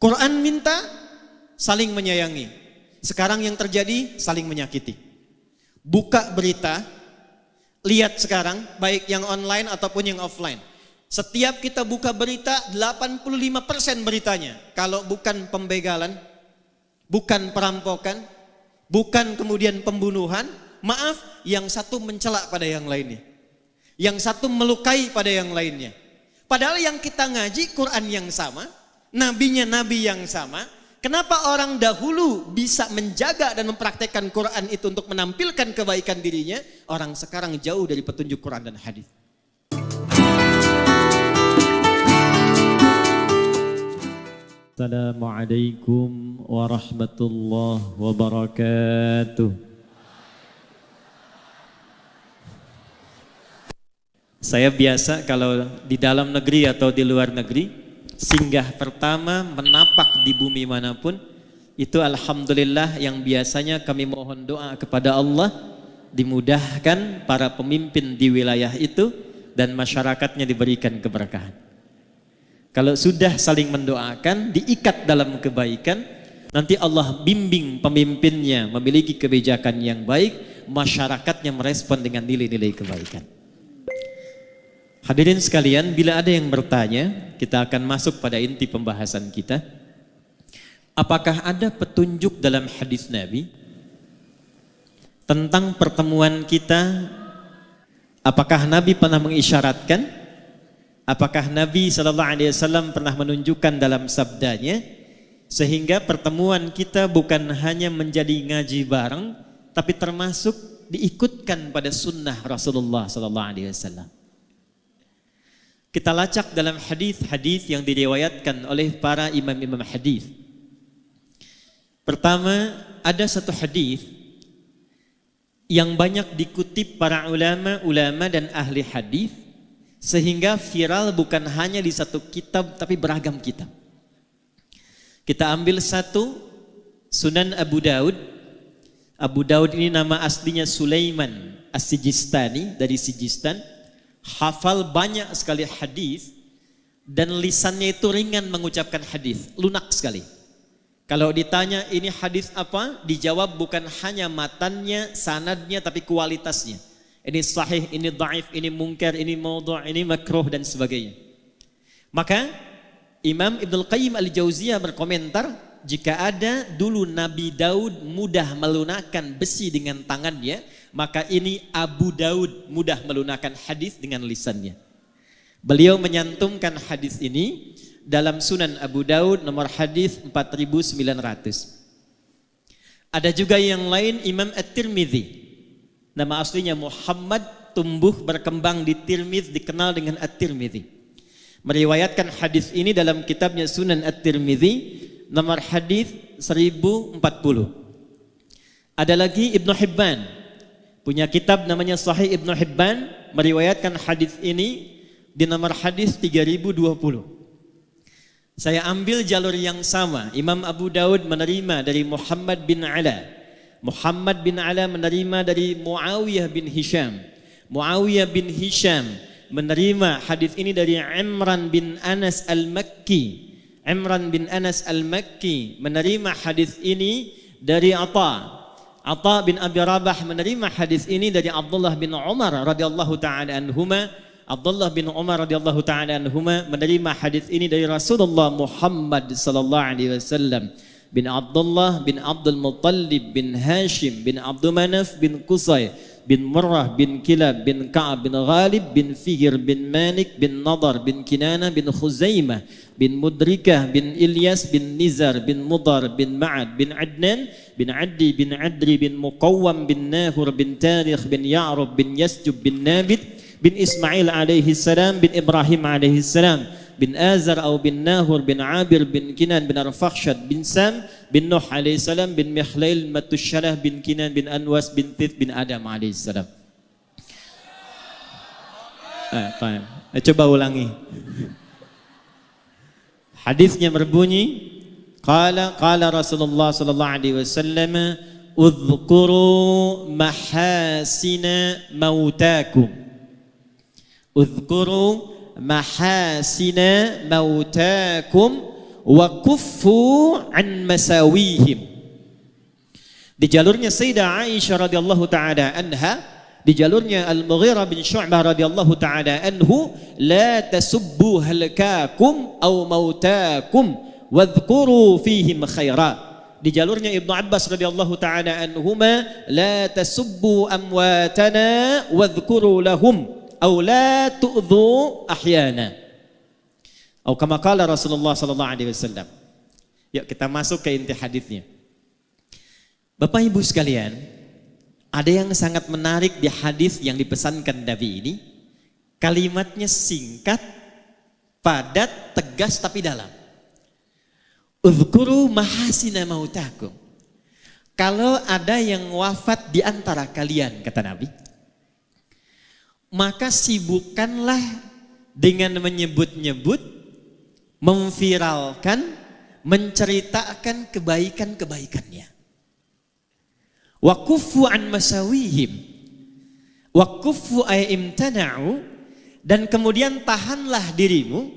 Quran minta saling menyayangi. Sekarang yang terjadi saling menyakiti. Buka berita, lihat sekarang baik yang online ataupun yang offline. Setiap kita buka berita 85% beritanya kalau bukan pembegalan, bukan perampokan, bukan kemudian pembunuhan, maaf, yang satu mencela pada yang lainnya. Yang satu melukai pada yang lainnya. Padahal yang kita ngaji Quran yang sama, nabinya nabi yang sama. Kenapa orang dahulu bisa menjaga dan mempraktekkan Quran itu untuk menampilkan kebaikan dirinya? Orang sekarang jauh dari petunjuk Quran dan hadis. Assalamualaikum warahmatullahi wabarakatuh. Saya biasa kalau di dalam negeri atau di luar negeri, singgah pertama menapak di bumi manapun, itu alhamdulillah yang biasanya kami mohon doa kepada Allah, dimudahkan para pemimpin di wilayah itu dan masyarakatnya diberikan keberkahan. Kalau sudah saling mendoakan, diikat dalam kebaikan, nanti Allah bimbing pemimpinnya memiliki kebijakan yang baik, masyarakatnya merespon dengan nilai-nilai kebaikan. Hadirin sekalian, bila ada yang bertanya, kita akan masuk pada inti pembahasan kita. Apakah ada petunjuk dalam hadis Nabi tentang pertemuan kita? Apakah Nabi pernah mengisyaratkan? Apakah Nabi SAW pernah menunjukkan dalam sabdanya sehingga pertemuan kita bukan hanya menjadi ngaji bareng, tapi termasuk diikutkan pada sunnah Rasulullah SAW? Kita lacak dalam hadis-hadis yang diriwayatkan oleh para imam-imam hadis. Pertama, ada satu hadis yang banyak dikutip para ulama dan ahli hadis sehingga viral bukan hanya di satu kitab tapi beragam kitab. Kita ambil satu, Sunan Abu Daud. Abu Daud ini nama aslinya Sulaiman As-Sijistani, dari Sijistan. Hafal banyak sekali hadis dan lisannya itu ringan mengucapkan hadis, lunak sekali. Kalau ditanya ini hadis apa, dijawab bukan hanya matannya, sanadnya, tapi kualitasnya. Ini sahih, ini dhaif, ini munkar, ini maudhu', ini makruh dan sebagainya. Maka Imam Ibnul Qayyim Al-Jauziyah berkomentar, jika ada dulu Nabi Daud mudah melunakkan besi dengan tangannya, maka ini Abu Daud mudah melunakkan hadis dengan lisannya. Beliau menyantumkan hadis ini dalam Sunan Abu Daud nomor hadis 4900. Ada juga yang lain, Imam At-Tirmidzi. Nama aslinya Muhammad, tumbuh berkembang di Tirmidz, dikenal dengan At-Tirmidzi. Meriwayatkan hadis ini dalam kitabnya Sunan At-Tirmidzi nomor hadis 1040. Ada lagi Ibnu Hibban, punya kitab namanya Sahih Ibnu Hibban, meriwayatkan hadis ini di nomor hadis 3020. Saya ambil jalur yang sama. Imam Abu Daud menerima dari Muhammad bin Ala. Muhammad bin Ala menerima dari Muawiyah bin Hisham. Muawiyah bin Hisham menerima hadis ini dari Imran bin Anas Al-Makki. Imran bin Anas Al-Makki menerima hadis ini dari Atha. Atha bin Abi Rabah menerima hadis ini dari Abdullah bin Umar radhiyallahu taala anhuma. Abdullah bin Umar radhiyallahu taala anhuma menerima hadis ini dari Rasulullah Muhammad sallallahu alaihi wasallam. Bin Abdullah bin Abdul Muttalib bin Hashim bin Abdul Manaf bin Qusay bin Murrah bin Kilab bin Ka'ab bin Ghalib bin Fihr bin Malik bin Nadar bin Kinana bin Khuzaimah bin Mudrikah bin Ilyas bin Nizar bin Mudar bin Ma'ad bin Adnan bin Addi bin Adri bin Muqawwam bin Nahur bin Tarikh bin Ya'rub bin Yasjub bin Nabit bin Ismail alaihi salam bin Ibrahim alaihi salam bin Azar atau bin Nahur bin Abir bin Kinan bin Arfakhshad bin Sam bin Nuh alaihi salam bin Mikhlail Matushalah bin Kinan bin Anwas bin Tith bin Adam alaihi salam. Coba ulangi. Hadisnya berbunyi, qala Rasulullah sallallahu alaihi wasallam, udhkuru mahasina mautakum. Udhkuru mahasina mautakum wa kuffu an masawihim. Di jalurnya Sayyidah Aisyah radhiyallahu taala anha, di jalurnya Al-Mughirah bin Syu'bah radhiyallahu taala anhu, la tasubbu halakakum aw mautakum wadhkuru fihim khaira. Di jalurnya Ibnu Abbas radhiyallahu taala anhuma, la tasubbu amwatana wadhkuru lahum aw la tu'dhu ahyana. Atau kama qala Rasulullah sallallahu alaihi wasallam. Yuk kita masuk ke inti hadisnya. Bapak Ibu sekalian, ada yang sangat menarik di hadis yang dipesankan Nabi ini. Kalimatnya singkat, padat, tegas tapi dalam. Uzkuru mahasina mautakum. Kalau ada yang wafat di antara kalian, kata Nabi, maka sibukkanlah dengan menyebut-nyebut, memviralkan, menceritakan kebaikan-kebaikannya. Wa kuffu an masawihim. Wa kuffu ay imtana'u, dan kemudian tahanlah dirimu,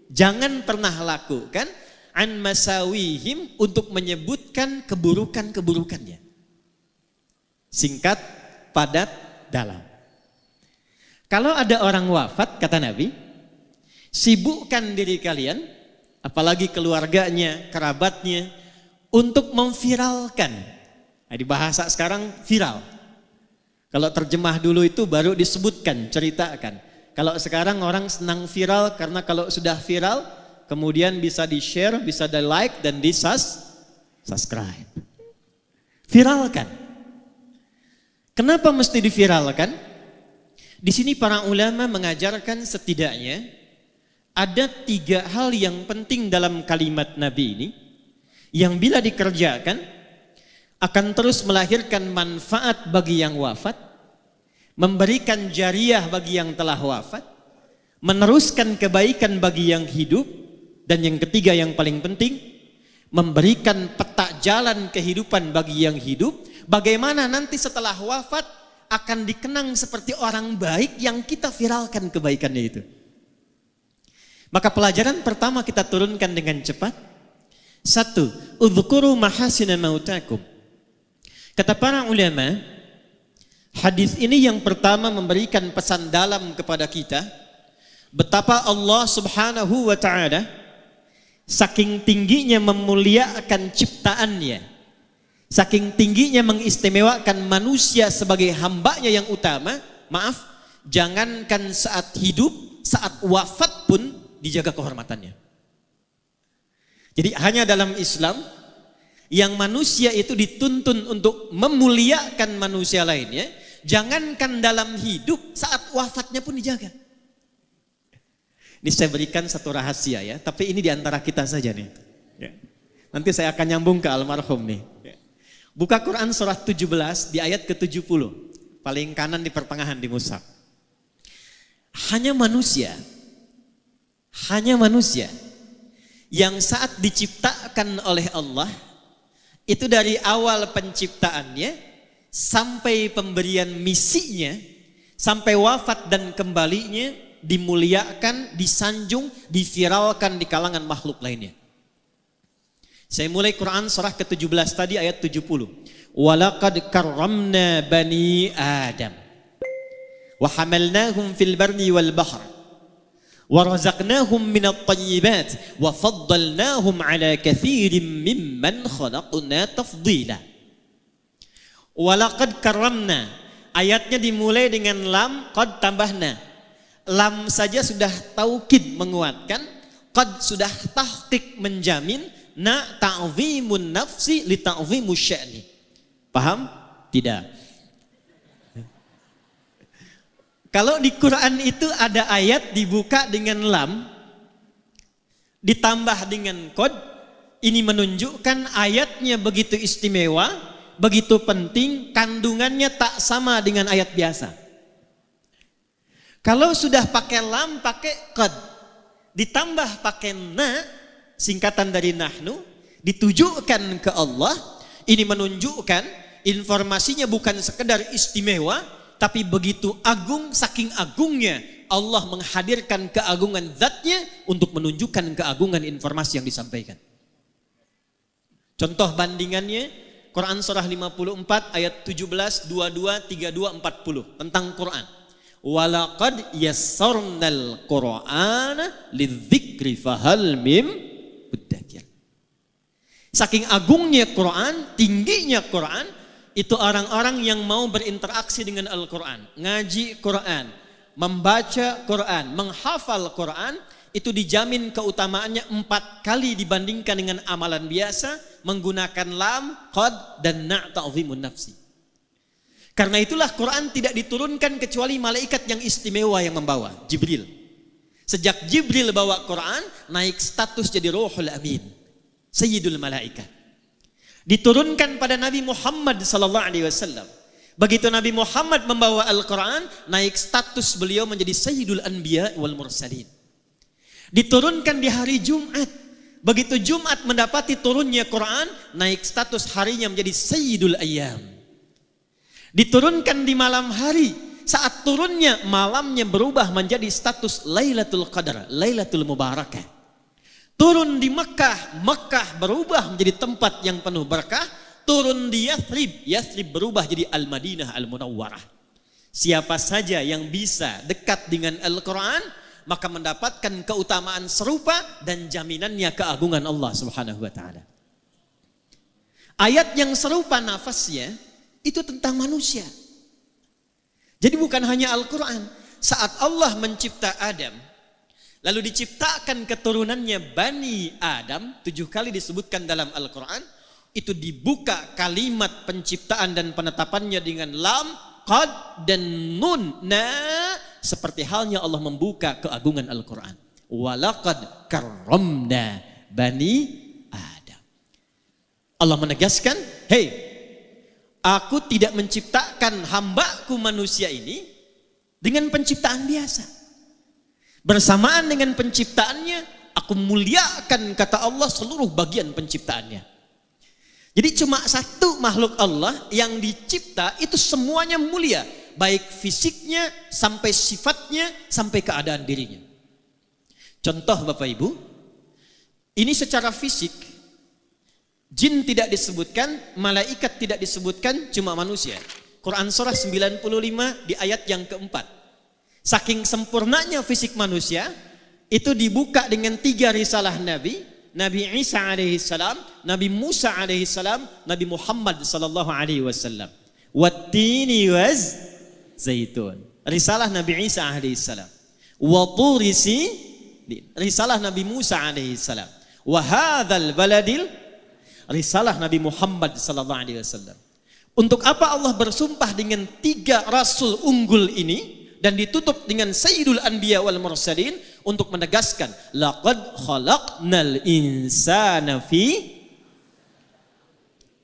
jangan pernah lakukan an masawihim, untuk menyebutkan keburukan-keburukannya. Singkat, padat, dalam. Kalau ada orang wafat, kata Nabi, sibukkan diri kalian, apalagi keluarganya, kerabatnya, untuk memviralkan. Nah, di bahasa sekarang viral. Kalau terjemah dulu itu baru disebutkan, ceritakan. Kalau sekarang orang senang viral karena kalau sudah viral kemudian bisa di-share, bisa di-like dan di-subscribe. Viralkan. Kenapa mesti diviralkan? Di sini para ulama mengajarkan setidaknya ada 3 hal yang penting dalam kalimat Nabi ini, yang bila dikerjakan akan terus melahirkan manfaat bagi yang wafat, memberikan jariah bagi yang telah wafat, meneruskan kebaikan bagi yang hidup, dan yang ketiga yang paling penting, memberikan peta jalan kehidupan bagi yang hidup, bagaimana nanti setelah wafat akan dikenang seperti orang baik yang kita viralkan kebaikannya itu. Maka pelajaran pertama kita turunkan dengan cepat. 1, udzkuru mahasina mautakum. Kata para ulama, hadis ini yang pertama memberikan pesan dalam kepada kita, betapa Allah Subhanahu wa ta'ala saking tingginya memuliakan ciptaannya, saking tingginya mengistimewakan manusia sebagai hambanya yang utama. Maaf, jangankan saat hidup, saat wafat pun dijaga kehormatannya. Jadi hanya dalam Islam yang manusia itu dituntun untuk memuliakan manusia lainnya, jangankan dalam hidup, saat wafatnya pun dijaga. Ini saya berikan satu rahasia ya, tapi ini diantara kita saja nih. Nanti saya akan nyambung ke almarhum nih. Buka Quran surah 17 di ayat ke-70, paling kanan di pertengahan di mushaf. Hanya manusia yang saat diciptakan oleh Allah, itu dari awal penciptaannya sampai pemberian misinya, sampai wafat dan kembalinya, dimuliakan, disanjung, diviralkan di kalangan makhluk lainnya. Saya mulai Quran surah ke-17 tadi ayat 70. Walaqad karramna bani Adam wa hamalnahum fil barri wal bahr wa razaqnahum minat thayyibat wa faddalnahum ala kathirin mimman khalaqna tafdila. Walaqad karramna, ayatnya dimulai dengan lam, qad tambahna. Lam saja sudah taukid menguatkan, qad sudah tahqiq menjamin, na ta'zimun nafsi li ta'zimu sya'ni. Paham? Tidak. Kalau di Quran itu ada ayat dibuka dengan lam, ditambah dengan qad, ini menunjukkan ayatnya begitu istimewa, begitu penting, kandungannya tak sama dengan ayat biasa. Kalau sudah pakai lam, pakai qad, ditambah pakai na, singkatan dari nahnu, ditujukan ke Allah, ini menunjukkan informasinya bukan sekedar istimewa, tapi begitu agung, saking agungnya Allah menghadirkan keagungan zatnya untuk menunjukkan keagungan informasi yang disampaikan. Contoh bandingannya Quran surah 54 ayat 17, 22, 32, 40 tentang Quran. Walaqad yassarnal Qur'ana lidzikri fahal mim muddakir. Saking agungnya Quran, tingginya Quran, itu orang-orang yang mau berinteraksi dengan Al-Quran, ngaji Quran, membaca Quran, menghafal Quran, itu dijamin keutamaannya 4 kali dibandingkan dengan amalan biasa menggunakan lam, qad, dan na' ta'zimun nafsi. Karena itulah Quran tidak diturunkan kecuali malaikat yang istimewa yang membawa, Jibril. Sejak Jibril bawa Quran, naik status jadi Ruhul Amin, Sayyidul Malaikat. Diturunkan pada Nabi Muhammad sallallahu alaihi wasallam. Begitu Nabi Muhammad membawa Al-Quran, naik status beliau menjadi Sayyidul Anbiya wal Mursalin. Diturunkan di hari Jumat. Begitu Jumat mendapati turunnya Quran, naik status harinya menjadi Sayyidul Ayyam. Diturunkan di malam hari, saat turunnya malamnya berubah menjadi status Lailatul Qadar, Lailatul Mubarakah. Turun di Mekah, Mekah berubah menjadi tempat yang penuh berkah. Turun di Yathrib, Yathrib berubah jadi Al-Madinah Al-Munawwarah. Siapa saja yang bisa dekat dengan Al-Quran, maka mendapatkan keutamaan serupa dan jaminannya keagungan Allah Subhanahu wa ta'ala. Ayat yang serupa nafasnya itu tentang manusia. Jadi bukan hanya Al-Quran. Saat Allah mencipta Adam, lalu diciptakan keturunannya Bani Adam, 7 kali disebutkan dalam Al-Quran. Itu dibuka kalimat penciptaan dan penetapannya dengan lam, qad, dan nun. Nah, seperti halnya Allah membuka keagungan Al-Quran. Walaqad karramna Bani Adam. Allah menegaskan, hey, aku tidak menciptakan hambaku manusia ini dengan penciptaan biasa. Bersamaan dengan penciptaannya, aku muliakan, kata Allah, seluruh bagian penciptaannya. Jadi cuma satu makhluk Allah yang dicipta itu semuanya mulia. Baik fisiknya, sampai sifatnya, sampai keadaan dirinya. Contoh Bapak Ibu, ini secara fisik, jin tidak disebutkan, malaikat tidak disebutkan, cuma manusia. Quran surah 95 di ayat yang keempat. Saking sempurnanya fisik manusia, itu dibuka dengan 3 risalah Nabi. Nabi Isa alaihi salam, Nabi Musa alaihi salam, Nabi Muhammad sallallahu alaihi wasallam. Wattini waz zaitun. Risalah Nabi Isa alaihi salam. Wa turi sin, risalah Nabi Musa alaihi salam. Wa hadzal baladil, risalah Nabi Muhammad sallallahu alaihi wasallam. Untuk apa Allah bersumpah dengan 3 rasul unggul ini dan ditutup dengan Sayyidul Anbiya wal Mursalin untuk menegaskan laqad khalaqnal insana fi,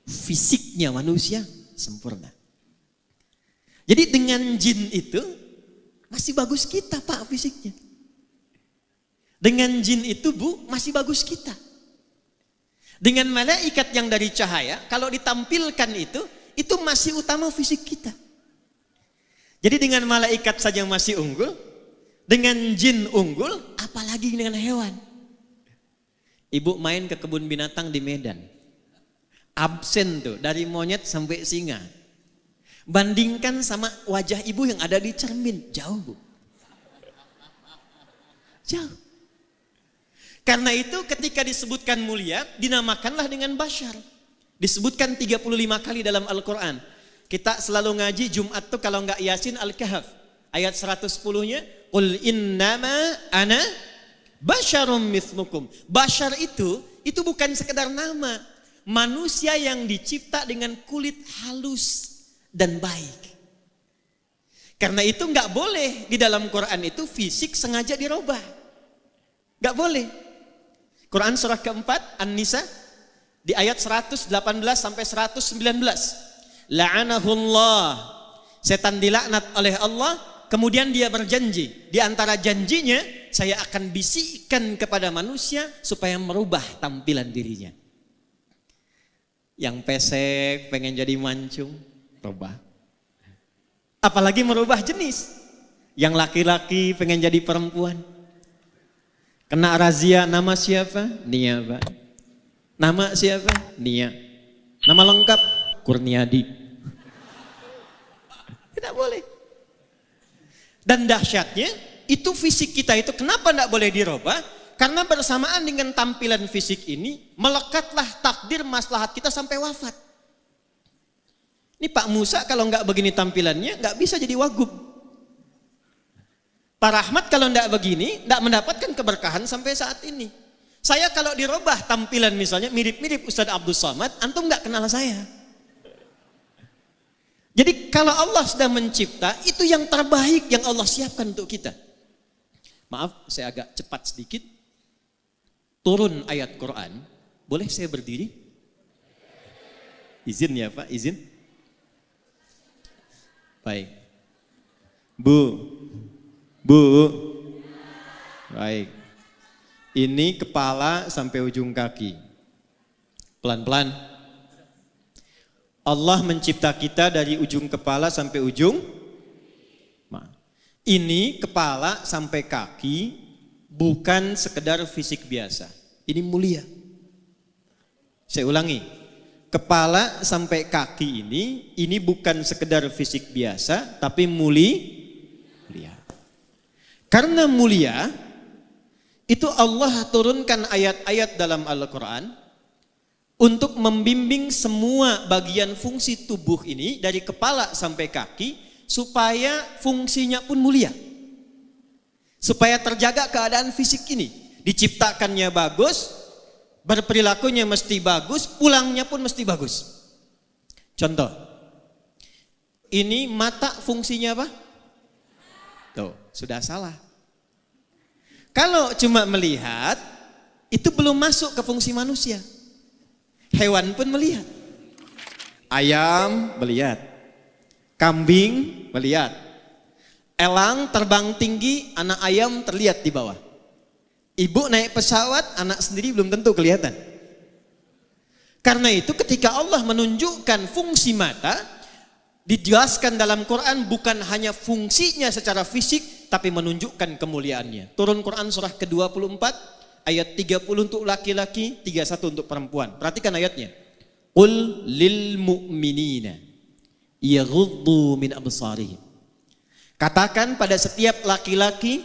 fisiknya manusia sempurna. Jadi dengan jin itu masih bagus kita Pak fisiknya. Dengan jin itu Bu masih bagus kita. Dengan malaikat yang dari cahaya kalau ditampilkan itu masih utama fisik kita. Jadi dengan malaikat saja masih unggul, dengan jin unggul, apalagi dengan hewan. Ibu main ke kebun binatang di Medan, absen tuh dari monyet sampai singa. Bandingkan sama wajah ibu yang ada di cermin, jauh Bu. Jauh. Karena itu ketika disebutkan mulia, dinamakanlah dengan bashar. Disebutkan 35 kali dalam Al-Quran. Kita selalu ngaji Jumat tuh kalau enggak Yasin Al-Kahf. Ayat 110-nya, Qul innama ana basyarum mithlukum. Bashar itu bukan sekedar nama. Manusia yang dicipta dengan kulit halus dan baik. Karena itu enggak boleh di dalam Quran itu fisik sengaja dirubah. Enggak boleh. Quran surah keempat An-Nisa di ayat 118 sampai 119. La'anahullah, setan dilaknat oleh Allah. Kemudian dia berjanji, di antara janjinya, saya akan bisikkan kepada manusia supaya merubah tampilan dirinya. Yang pesek pengen jadi mancung, rubah. Apalagi merubah jenis. Yang laki-laki pengen jadi perempuan. Kena razia, nama siapa? Nia, Pak. Nama siapa? Nia. Nama lengkap? Kurniadi. Tidak boleh. Dan dahsyatnya, itu fisik kita itu kenapa tidak boleh dirubah? Karena bersamaan dengan tampilan fisik ini, melekatlah takdir maslahat kita sampai wafat. Ini Pak Musa kalau nggak begini tampilannya, nggak bisa jadi wagub. Pak Rahmat kalau nggak begini, nggak mendapatkan keberkahan sampai saat ini. Saya kalau dirubah tampilan misalnya mirip-mirip Ustadz Abdul Somad, antum nggak kenal saya. Jadi kalau Allah sudah mencipta, itu yang terbaik yang Allah siapkan untuk kita. Maaf, saya agak cepat sedikit. Turun ayat Quran, boleh saya berdiri? Izin ya Pak, izin. Baik. Bu. Baik. Ini kepala sampai ujung kaki. Pelan-pelan. Allah mencipta kita dari ujung kepala sampai ujung. Ini kepala sampai kaki bukan sekedar fisik biasa. Ini mulia. Saya ulangi. Kepala sampai kaki ini bukan sekedar fisik biasa, tapi mulia. Karena mulia, itu Allah turunkan ayat-ayat dalam Al-Quran untuk membimbing semua bagian fungsi tubuh ini dari kepala sampai kaki supaya fungsinya pun mulia. Supaya terjaga keadaan fisik ini. Diciptakannya bagus, berperilakunya mesti bagus, pulangnya pun mesti bagus. Contoh, ini mata fungsinya apa? Tuh, sudah salah. Kalau cuma melihat, itu belum masuk ke fungsi manusia. Hewan pun melihat. Ayam melihat. Kambing melihat. Elang terbang tinggi, anak ayam terlihat di bawah. Ibu naik pesawat, anak sendiri belum tentu kelihatan. Karena itu ketika Allah menunjukkan fungsi mata, dijelaskan dalam Quran bukan hanya fungsinya secara fisik, tapi menunjukkan kemuliaannya. Turun Quran surah ke-24, ayat 30 untuk laki-laki, 31 untuk perempuan. Perhatikan ayatnya. Qul lil mu'minina yaghuddu min absarihim. Katakan pada setiap laki-laki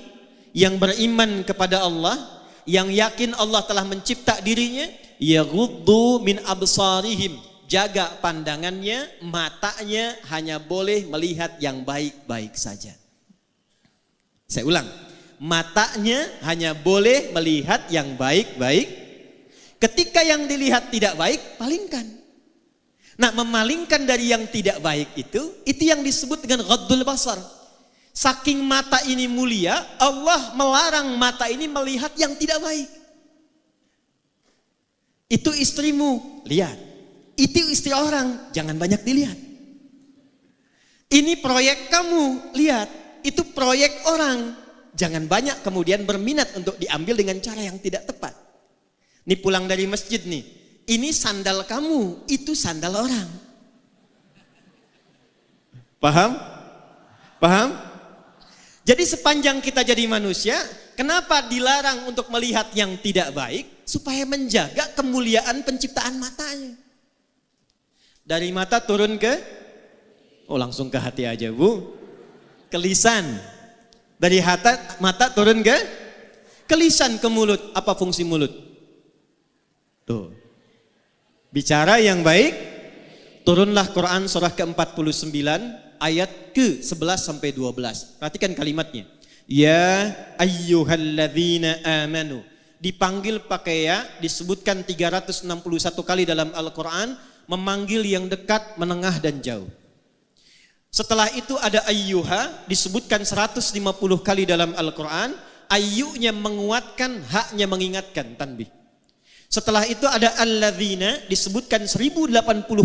yang beriman kepada Allah, yang yakin Allah telah mencipta dirinya, yaghuddu min absarihim, jaga pandangannya, matanya hanya boleh melihat yang baik-baik saja. Saya ulang, matanya hanya boleh melihat yang baik-baik. Ketika yang dilihat tidak baik, palingkan. Nah, memalingkan dari yang tidak baik itu yang disebut dengan ghaddul basar. Saking mata ini mulia, Allah melarang mata ini melihat yang tidak baik. Itu istrimu, lihat. Itu istri orang, jangan banyak dilihat. Ini proyek kamu, lihat. Itu proyek orang, jangan banyak kemudian berminat untuk diambil dengan cara yang tidak tepat. Ini pulang dari masjid nih, ini sandal kamu, itu sandal orang. Paham? Paham? Jadi sepanjang kita jadi manusia, kenapa dilarang untuk melihat yang tidak baik? Supaya menjaga kemuliaan penciptaan matanya. Dari mata turun ke, langsung ke hati aja Bu. Ke lisan. Dari mata turun ke lisan, ke mulut. Apa fungsi mulut? Tuh. Bicara yang baik, turunlah Quran surah ke-49 ayat ke-11 sampai 12. Perhatikan kalimatnya. Ya ayyuhalladzina amanu. Dipanggil pakai ya, disebutkan 361 kali dalam Al-Quran, memanggil yang dekat, menengah dan jauh. Setelah itu ada ayyuha, disebutkan 150 kali dalam Al-Quran. Ayyunya menguatkan, haknya mengingatkan, tanbih. Setelah itu ada alladzina, disebutkan 1080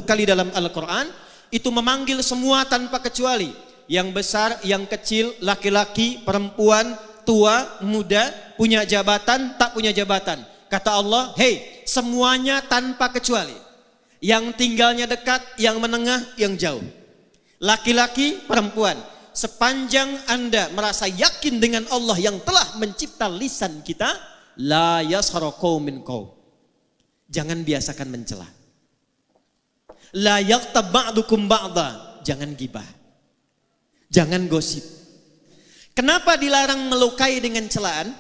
kali dalam Al-Quran. Itu memanggil semua tanpa kecuali. Yang besar, yang kecil, laki-laki, perempuan, tua, muda, punya jabatan, tak punya jabatan. Kata Allah, hei, semuanya tanpa kecuali. Yang tinggalnya dekat, yang menengah, yang jauh. Laki-laki, perempuan. sepanjang Anda merasa yakin dengan Allah yang telah mencipta lisan kita, la yaskhara qaumin qaum. Jangan biasakan mencela. La yaghtab ba'dukum ba'da. Jangan gibah. Jangan gosip. Kenapa dilarang melukai dengan celaan?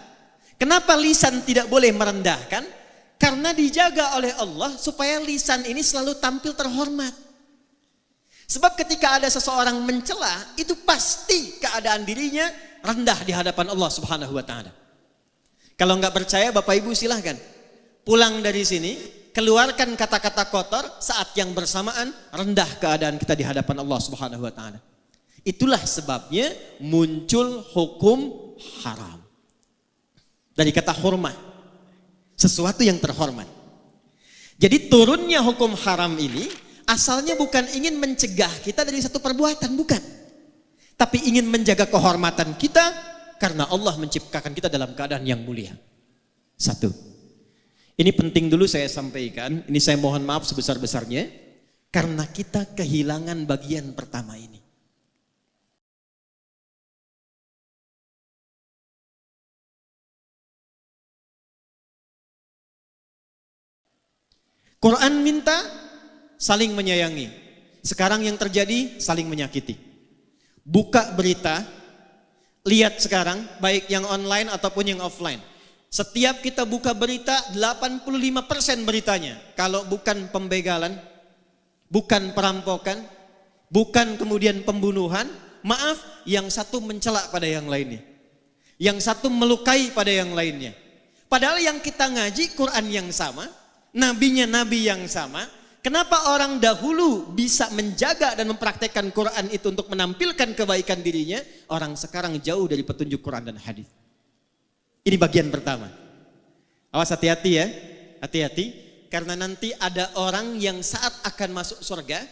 Kenapa lisan tidak boleh merendahkan? Karena dijaga oleh Allah supaya lisan ini selalu tampil terhormat. Sebab ketika ada seseorang mencela, itu pasti keadaan dirinya rendah di hadapan Allah Subhanahu wa taala. Kalau nggak percaya, Bapak Ibu silahkan pulang dari sini, keluarkan kata-kata kotor, saat yang bersamaan rendah keadaan kita di hadapan Allah Subhanahu wa taala. Itulah sebabnya muncul hukum haram. Dari kata hormat, sesuatu yang terhormat. Jadi turunnya hukum haram ini asalnya bukan ingin mencegah kita dari satu perbuatan, bukan. Tapi ingin menjaga kehormatan kita karena Allah menciptakan kita dalam keadaan yang mulia. Satu. Ini penting dulu saya sampaikan, ini saya mohon maaf sebesar-besarnya, karena kita kehilangan bagian pertama ini. Quran minta saling menyayangi. Sekarang yang terjadi saling menyakiti. Buka berita, lihat sekarang baik yang online ataupun yang offline. Setiap kita buka berita 85% beritanya kalau bukan pembegalan, bukan perampokan, bukan kemudian pembunuhan, maaf, yang satu mencela pada yang lainnya. Yang satu melukai pada yang lainnya. Padahal yang kita ngaji Quran yang sama, nabinya nabi yang sama. Kenapa orang dahulu bisa menjaga dan mempraktekkan Quran itu untuk menampilkan kebaikan dirinya? Orang sekarang jauh dari petunjuk Quran dan hadis. Ini bagian pertama. Awas hati-hati ya, hati-hati. Karena nanti ada orang yang saat akan masuk surga,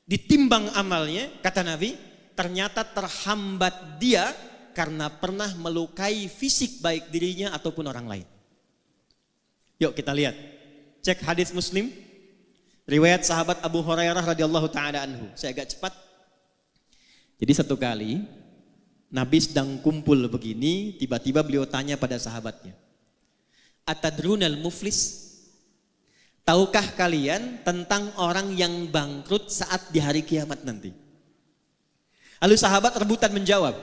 ditimbang amalnya, kata Nabi, ternyata terhambat dia karena pernah melukai fisik baik dirinya ataupun orang lain. Yuk kita lihat. Cek hadis Muslim. Riwayat sahabat Abu Hurairah radhiyallahu taala anhu. Saya agak cepat. Jadi satu kali Nabi sedang kumpul begini, tiba-tiba beliau tanya pada sahabatnya, "Atadrunal muflis?" Tahukah kalian tentang orang yang bangkrut saat di hari kiamat nanti? Lalu sahabat rebutan menjawab.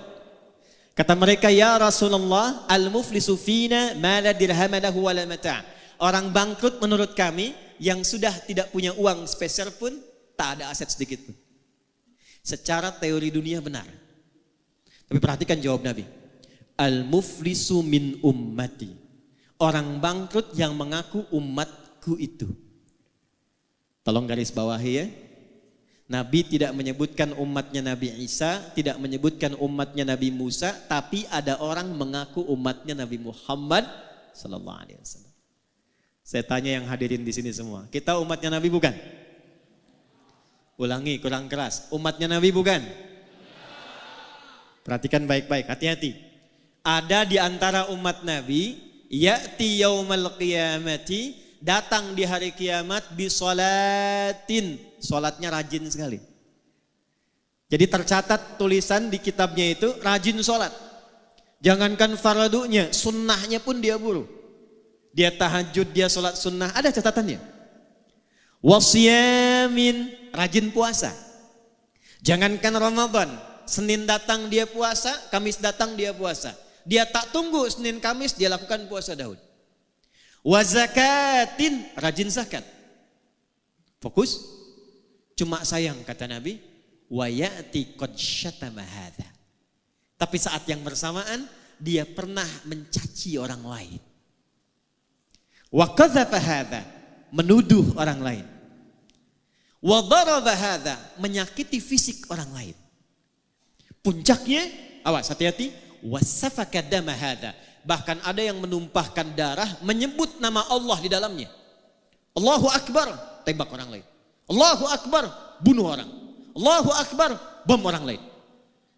Kata mereka, "Ya Rasulullah, al-muflisu fina ma la dirham lahu wa la mata'." Orang bangkrut menurut kami yang sudah tidak punya uang sepeser pun, tak ada aset sedikit pun. Secara teori dunia benar. Tapi perhatikan jawab Nabi. Al-muflisu min ummati. Orang bangkrut yang mengaku umatku itu. Tolong garis bawahi ya. Nabi tidak menyebutkan umatnya Nabi Isa, tidak menyebutkan umatnya Nabi Musa, tapi ada orang mengaku umatnya Nabi Muhammad sallallahu alaihi wasallam. Saya tanya yang hadirin di sini semua, kita umatnya Nabi bukan? Ulangi, kurang keras. Umatnya Nabi bukan? Perhatikan baik-baik, hati-hati. Ada di antara umat Nabi, ya'ti yaumal qiyamati, datang di hari kiamat bisolatin, solatnya rajin sekali. Jadi tercatat tulisan di kitabnya itu rajin solat. Jangankan fardunya, sunnahnya pun dia buru. Dia tahajud, dia sholat sunnah, ada catatannya. Wasyamin, rajin puasa. Jangankan Ramadan, Senin datang dia puasa, Kamis datang dia puasa. Dia tak tunggu Senin Kamis, dia lakukan puasa Daud. Wazakatin, rajin zakat. Fokus. Cuma sayang kata Nabi, wayati qad syatama hadza. Tapi saat yang bersamaan dia pernah mencaci orang lain. Wa qadzafa hadza, menuduh orang lain. Wa daraba hadza, menyakiti fisik orang lain. Puncaknya, awas hati-hati, wasafaka dama hadza, bahkan ada yang menumpahkan darah menyebut nama Allah di dalamnya. Allahu Akbar, tembak orang lain. Allahu Akbar, bunuh orang. Allahu Akbar, bom orang lain.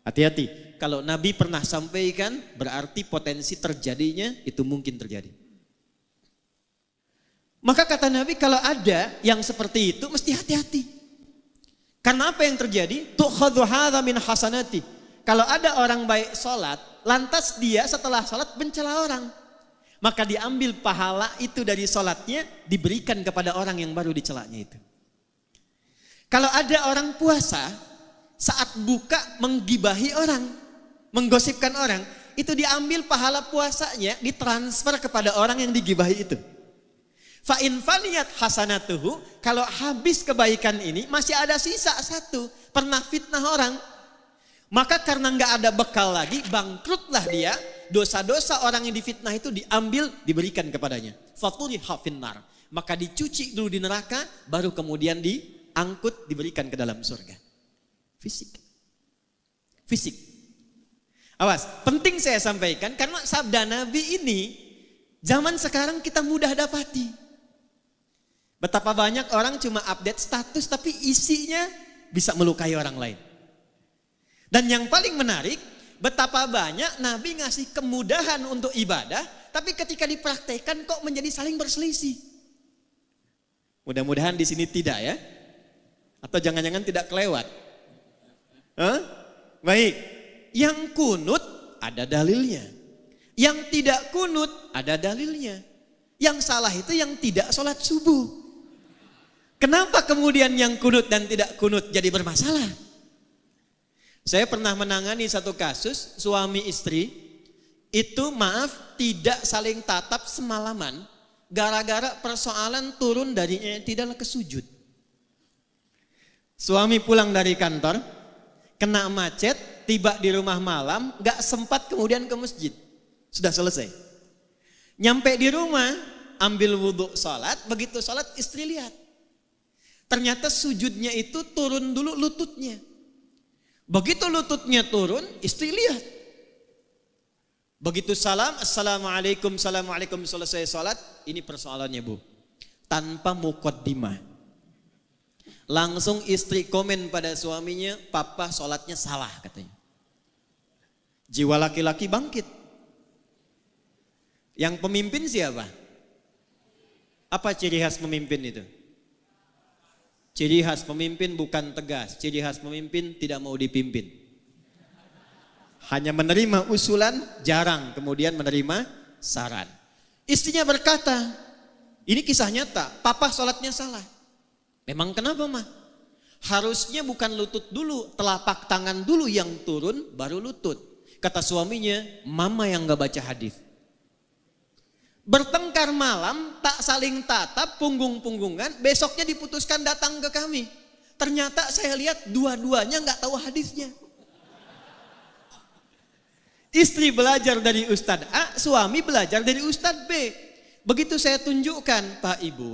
Hati-hati, kalau Nabi pernah sampaikan berarti potensi terjadinya itu mungkin terjadi. Maka kata Nabi kalau ada yang seperti itu mesti hati-hati. Karena apa yang terjadi? Tu'khadhu hadza min hasanati. kalau ada orang baik sholat, lantas dia setelah sholat mencela orang, maka diambil pahala itu dari sholatnya, diberikan kepada orang yang baru dicelanya itu. Kalau ada orang puasa, saat buka menggibahi orang, menggosipkan orang, itu diambil pahala puasanya, ditransfer kepada orang yang digibahi itu. Fa in faniyat hasanatuhu, kalau habis kebaikan ini masih ada sisa satu, pernah fitnah orang, maka karena nggak ada bekal lagi, bangkrutlah dia. Dosa-dosa orang yang difitnah itu diambil, diberikan kepadanya. Faturiha finnar, maka dicuci dulu di neraka, baru kemudian diangkut, diberikan ke dalam surga. Fisik. Awas, penting saya sampaikan karena sabda Nabi ini zaman sekarang kita mudah dapati. Betapa banyak orang cuma update status tapi isinya bisa melukai orang lain. Dan yang paling menarik, betapa banyak Nabi ngasih kemudahan untuk ibadah, tapi ketika dipraktekkan kok menjadi saling berselisih. Mudah-mudahan di sini tidak ya. Atau jangan-jangan tidak kelewat. Baik, yang kunut ada dalilnya. Yang tidak kunut ada dalilnya. Yang salah itu yang tidak sholat subuh. Kenapa kemudian yang kunut dan tidak kunut jadi bermasalah? Saya pernah menangani satu kasus suami istri itu tidak saling tatap semalaman gara-gara persoalan turun dari i'tidal ke sujud. Suami pulang dari kantor, kena macet, tiba di rumah malam, gak sempat kemudian ke masjid. Sudah selesai. Nyampe di rumah, ambil wudhu sholat, begitu sholat istri lihat. Ternyata sujudnya itu turun dulu lututnya. Begitu lututnya turun, istri lihat. Begitu salam, assalamualaikum, assalamualaikum, selesai sholat, ini persoalannya bu. Tanpa muqaddimah. Langsung istri komen pada suaminya, papa sholatnya salah katanya. Jiwa laki-laki bangkit. Yang pemimpin siapa? Apa ciri khas pemimpin itu? Ciri khas pemimpin bukan tegas, ciri khas pemimpin tidak mau dipimpin. Hanya menerima usulan, jarang kemudian menerima saran. Istrinya berkata, ini kisah nyata, papa sholatnya salah. Memang kenapa mah? Harusnya bukan lutut dulu, telapak tangan dulu yang turun, baru lutut. Kata suaminya, mama yang gak baca hadis. Bertengkar malam, tak saling tatap, punggung-punggungan, besoknya diputuskan datang ke kami. Ternyata saya lihat dua-duanya gak tahu hadisnya. Istri belajar dari Ustadz A, suami belajar dari Ustadz B. Begitu saya tunjukkan, Pak Ibu,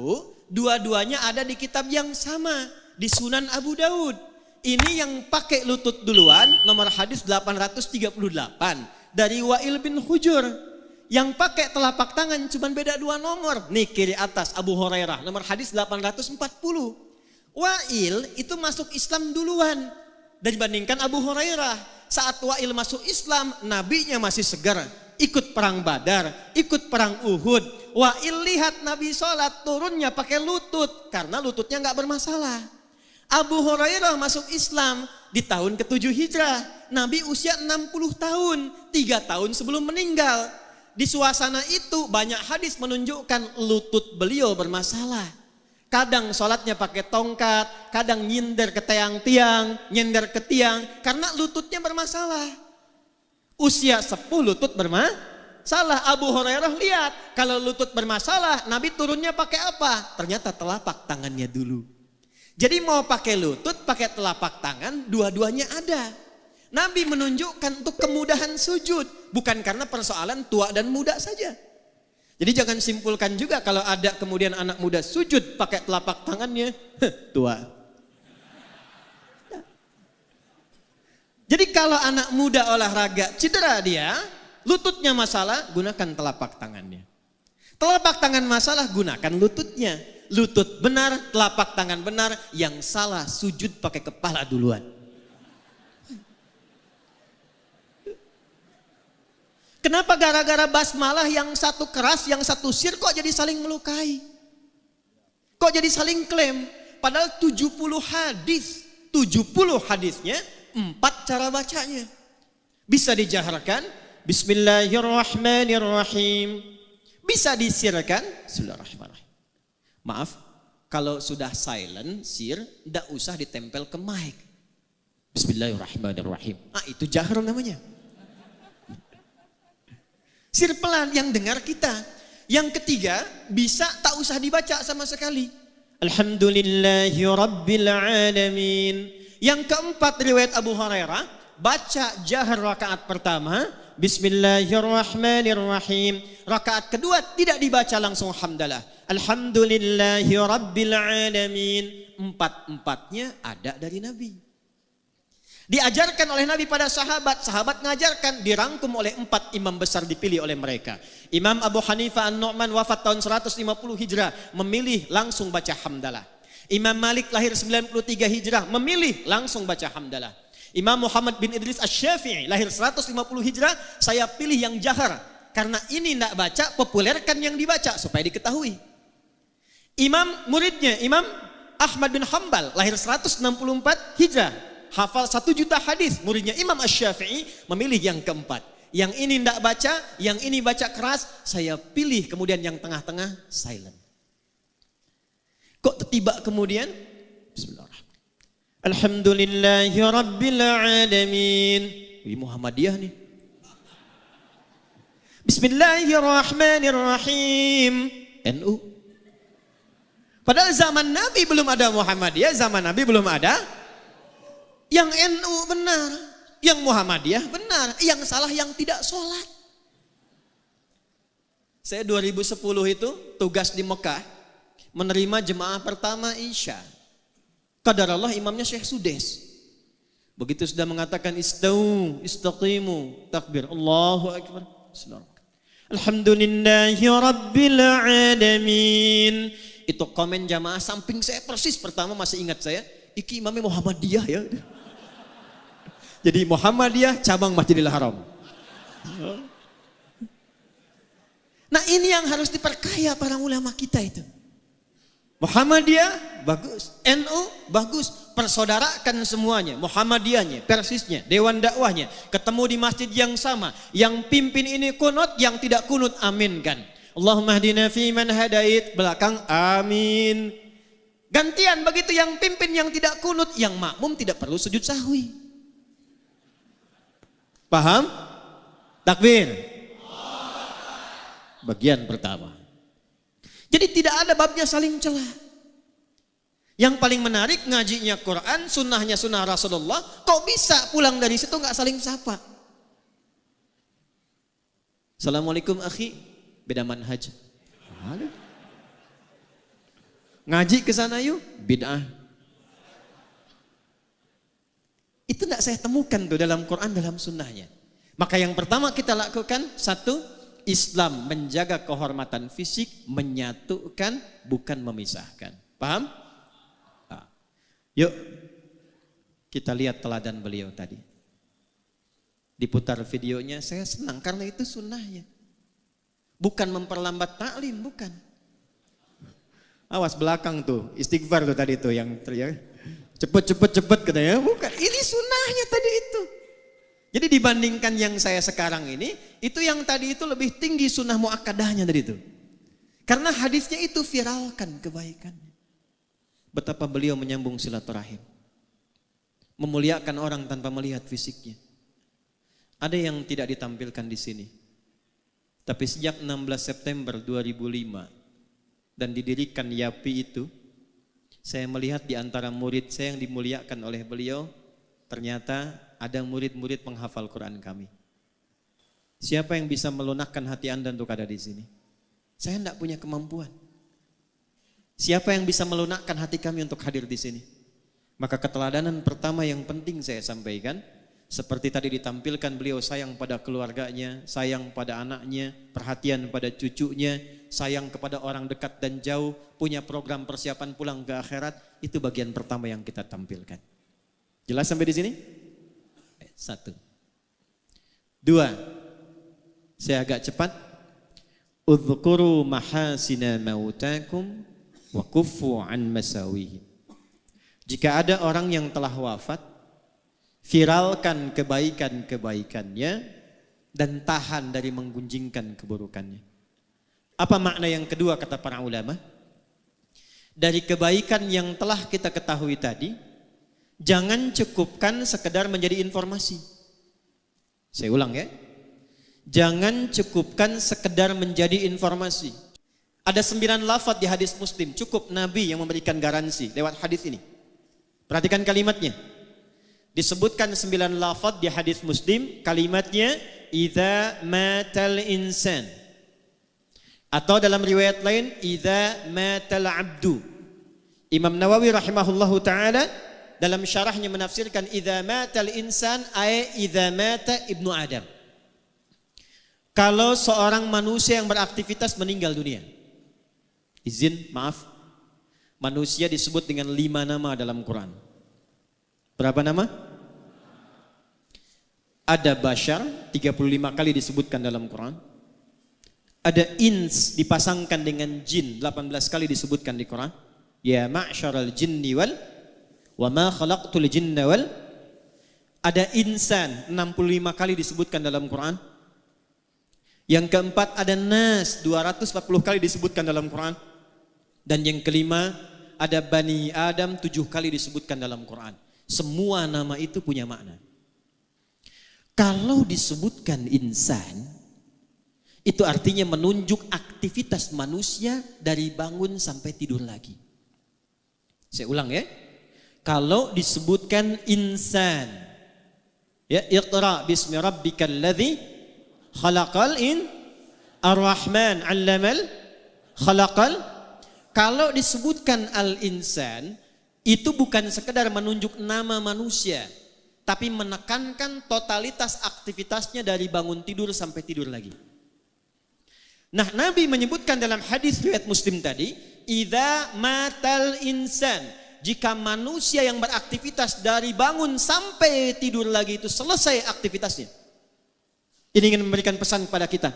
dua-duanya ada di kitab yang sama, di Sunan Abu Daud. Ini yang pakai lutut duluan, nomor hadis 838, dari Wa'il bin Hujur. Yang pakai telapak tangan cuma beda 2 nomor. Nih kiri atas Abu Hurairah nomor hadis 840. Wa'il itu masuk Islam duluan dibandingkan Abu Hurairah. Saat Wa'il masuk Islam, nabinya masih segar. Ikut perang Badar, ikut perang Uhud. Wa'il lihat Nabi sholat turunnya pakai lutut karena lututnya nggak bermasalah. Abu Hurairah masuk Islam di tahun ke-7 Hijrah. Nabi usia 60 tahun, 3 tahun sebelum meninggal. Di suasana itu banyak hadis menunjukkan lutut beliau bermasalah. Kadang sholatnya pakai tongkat, kadang nyindir ke tiang-tiang, nyindir ke tiang karena lututnya bermasalah. Usia 10 lutut bermasalah. Abu Hurairah lihat kalau lutut bermasalah, Nabi turunnya pakai apa? Ternyata telapak tangannya dulu. Jadi mau pakai lutut, pakai telapak tangan, dua-duanya ada. Nabi menunjukkan untuk kemudahan sujud, bukan karena persoalan tua dan muda saja. Jadi jangan simpulkan juga kalau ada kemudian anak muda sujud pakai telapak tangannya, tua. Jadi kalau anak muda olahraga cedera dia, lututnya masalah, gunakan telapak tangannya. Telapak tangan masalah, gunakan lututnya. Lutut benar, telapak tangan benar, yang salah sujud pakai kepala duluan. Kenapa gara-gara basmalah yang satu keras, yang satu sir kok jadi saling melukai? Kok jadi saling klaim? Padahal 70 hadis. 70 hadisnya 4 cara bacanya. Bisa dijaharkan, Bismillahirrahmanirrahim. Bisa disirkan, Bismillahirrahmanirrahim. Maaf, kalau sudah silent, sir, tidak usah ditempel ke mic. Bismillahirrahmanirrahim. Itu jahar namanya. Sir pelan yang dengar kita. Yang ketiga, bisa tak usah dibaca sama sekali. Alhamdulillahi Rabbil Alamin. Yang keempat, riwayat Abu Hurairah, baca jahar rakaat pertama, Bismillahirrahmanirrahim. Rakaat kedua tidak dibaca langsung hamdalah. Alhamdulillahi Rabbil Alamin. Empat-empatnya ada dari Nabi. Diajarkan oleh Nabi pada sahabat, sahabat ngajarkan, dirangkum oleh 4 imam besar dipilih oleh mereka. Imam Abu Hanifah An-Nu'man wafat tahun 150 Hijrah, memilih langsung baca hamdalah. Imam Malik lahir 93 Hijrah, memilih langsung baca hamdalah. Imam Muhammad bin Idris Asy-Syafi'i lahir 150 Hijrah, saya pilih yang jahar. Karena ini tidak baca, populerkan yang dibaca supaya diketahui. Muridnya Imam Ahmad bin Hanbal lahir 164 Hijrah. Hafal 1 juta hadis, muridnya Imam Asy-Syafi'i memilih yang keempat. Yang ini tidak baca, yang ini baca keras, saya pilih kemudian yang tengah-tengah silent. Kok tiba kemudian? Bismillahirrahmanirrahim. Alhamdulillahi Rabbil Alamin. Ini Muhammadiyah nih. Bismillahirrahmanirrahim. NU. Padahal zaman Nabi belum ada Muhammadiyah, zaman Nabi belum ada. Yang NU benar, yang Muhammadiyah benar, yang salah yang tidak sholat. Saya 2010 itu tugas di Mekah, menerima jemaah pertama Isya. Qadarullah imamnya Syekh Sudes. Begitu sudah mengatakan istau, istaqimu, takbir, Allahu Akbar. Alhamdulillahi Rabbil Alamin. Itu komen jamaah samping saya persis, pertama masih ingat saya, iki imamnya Muhammadiyah ya. Jadi Muhammadiyah cabang Masjidil Haram. Nah ini yang harus diperkaya para ulama kita itu. Muhammadiyah bagus, NU bagus, persaudarakan semuanya, Muhammadiyahnya, persisnya, dewan dakwahnya, ketemu di masjid yang sama, yang pimpin ini kunut, yang tidak kunut aminkan. Allahumma hdina fi man hadait, belakang amin. Gantian begitu yang pimpin yang tidak kunut, yang makmum tidak perlu sujud sahwi. Paham? Takbir. Bagian pertama. Jadi tidak ada babnya saling celah. Yang paling menarik ngajinya Quran, sunnahnya sunnah Rasulullah. Kok bisa pulang dari situ nggak saling sapa? Assalamualaikum akhi, beda manhaj. Ngaji ke sana yuk, bid'ah. Itu tidak saya temukan tuh dalam Quran, dalam sunnahnya. Maka yang pertama kita lakukan, satu, Islam menjaga kehormatan fisik, menyatukan, bukan memisahkan. Paham? Nah. Yuk, kita lihat teladan beliau tadi. Diputar videonya, saya senang karena itu sunnahnya. Bukan memperlambat taklim, bukan. Awas belakang tuh, istighfar tuh tadi tuh yang teriak. Cepet katanya, bukan. Ini sunnahnya tadi itu. Jadi dibandingkan yang saya sekarang ini, itu yang tadi itu lebih tinggi sunnah muakkadahnya dari itu. Karena hadisnya itu viralkan kebaikannya. Betapa beliau menyambung silaturahim. Memuliakan orang tanpa melihat fisiknya. Ada yang tidak ditampilkan di sini. Tapi sejak 16 September 2005 dan didirikan YAPI itu, saya melihat di antara murid saya yang dimuliakan oleh beliau, ternyata ada murid-murid penghafal Quran kami. Siapa yang bisa melunakkan hati Anda untuk ada di sini? Saya tidak punya kemampuan. Siapa yang bisa melunakkan hati kami untuk hadir di sini? Maka keteladanan pertama yang penting saya sampaikan, seperti tadi ditampilkan beliau sayang pada keluarganya, sayang pada anaknya, perhatian pada cucunya, sayang kepada orang dekat dan jauh, punya program persiapan pulang ke akhirat, itu bagian pertama yang kita tampilkan. Jelas sampai di sini? Satu. Dua, saya agak cepat. Udhkuru mahasina mautakum wa kuffu an masawihim. Jika ada orang yang telah wafat, Viralkan kebaikan-kebaikannya dan tahan dari menggunjingkan keburukannya. Apa makna yang kedua kata para ulama? Dari kebaikan yang telah kita ketahui tadi, jangan cukupkan sekedar menjadi informasi. Saya ulang ya. Jangan cukupkan sekedar menjadi informasi. Ada 9 lafaz di hadis Muslim, cukup Nabi yang memberikan garansi lewat hadis ini. Perhatikan kalimatnya. Disebutkan 9 lafaz di hadis Muslim, kalimatnya idza matal insan. Atau dalam riwayat lain idza matal abdu. Imam Nawawi rahimahullahu taala dalam syarahnya menafsirkan idza matal insan ay idza mata ibnu Adam. Kalau seorang manusia yang beraktivitas meninggal dunia. Maaf. Manusia disebut dengan 5 nama dalam Quran. Berapa nama? Ada bashar 35 kali disebutkan dalam Quran. Ada ins dipasangkan dengan jin 18 kali disebutkan di Quran. Ya ma'syaral jinni wal wa ma khalaqtul jinna wal. Ada insan 65 kali disebutkan dalam Quran. Yang keempat ada nas 240 kali disebutkan dalam Quran. Dan yang kelima ada Bani Adam 7 kali disebutkan dalam Quran. Semua nama itu punya makna. Kalau disebutkan insan, itu artinya menunjuk aktivitas manusia dari bangun sampai tidur lagi. Saya ulang ya. Kalau disebutkan insan, ya iqra bismi rabbikal ladzi khalaqal ar-rahman 'allamal khalaqal. Kalau disebutkan al-insan, itu bukan sekedar menunjuk nama manusia, tapi menekankan totalitas aktivitasnya dari bangun tidur sampai tidur lagi. Nah, Nabi menyebutkan dalam hadis riwayat Muslim tadi, idza matal insan, jika manusia yang beraktivitas dari bangun sampai tidur lagi itu selesai aktivitasnya. Ini ingin memberikan pesan kepada kita.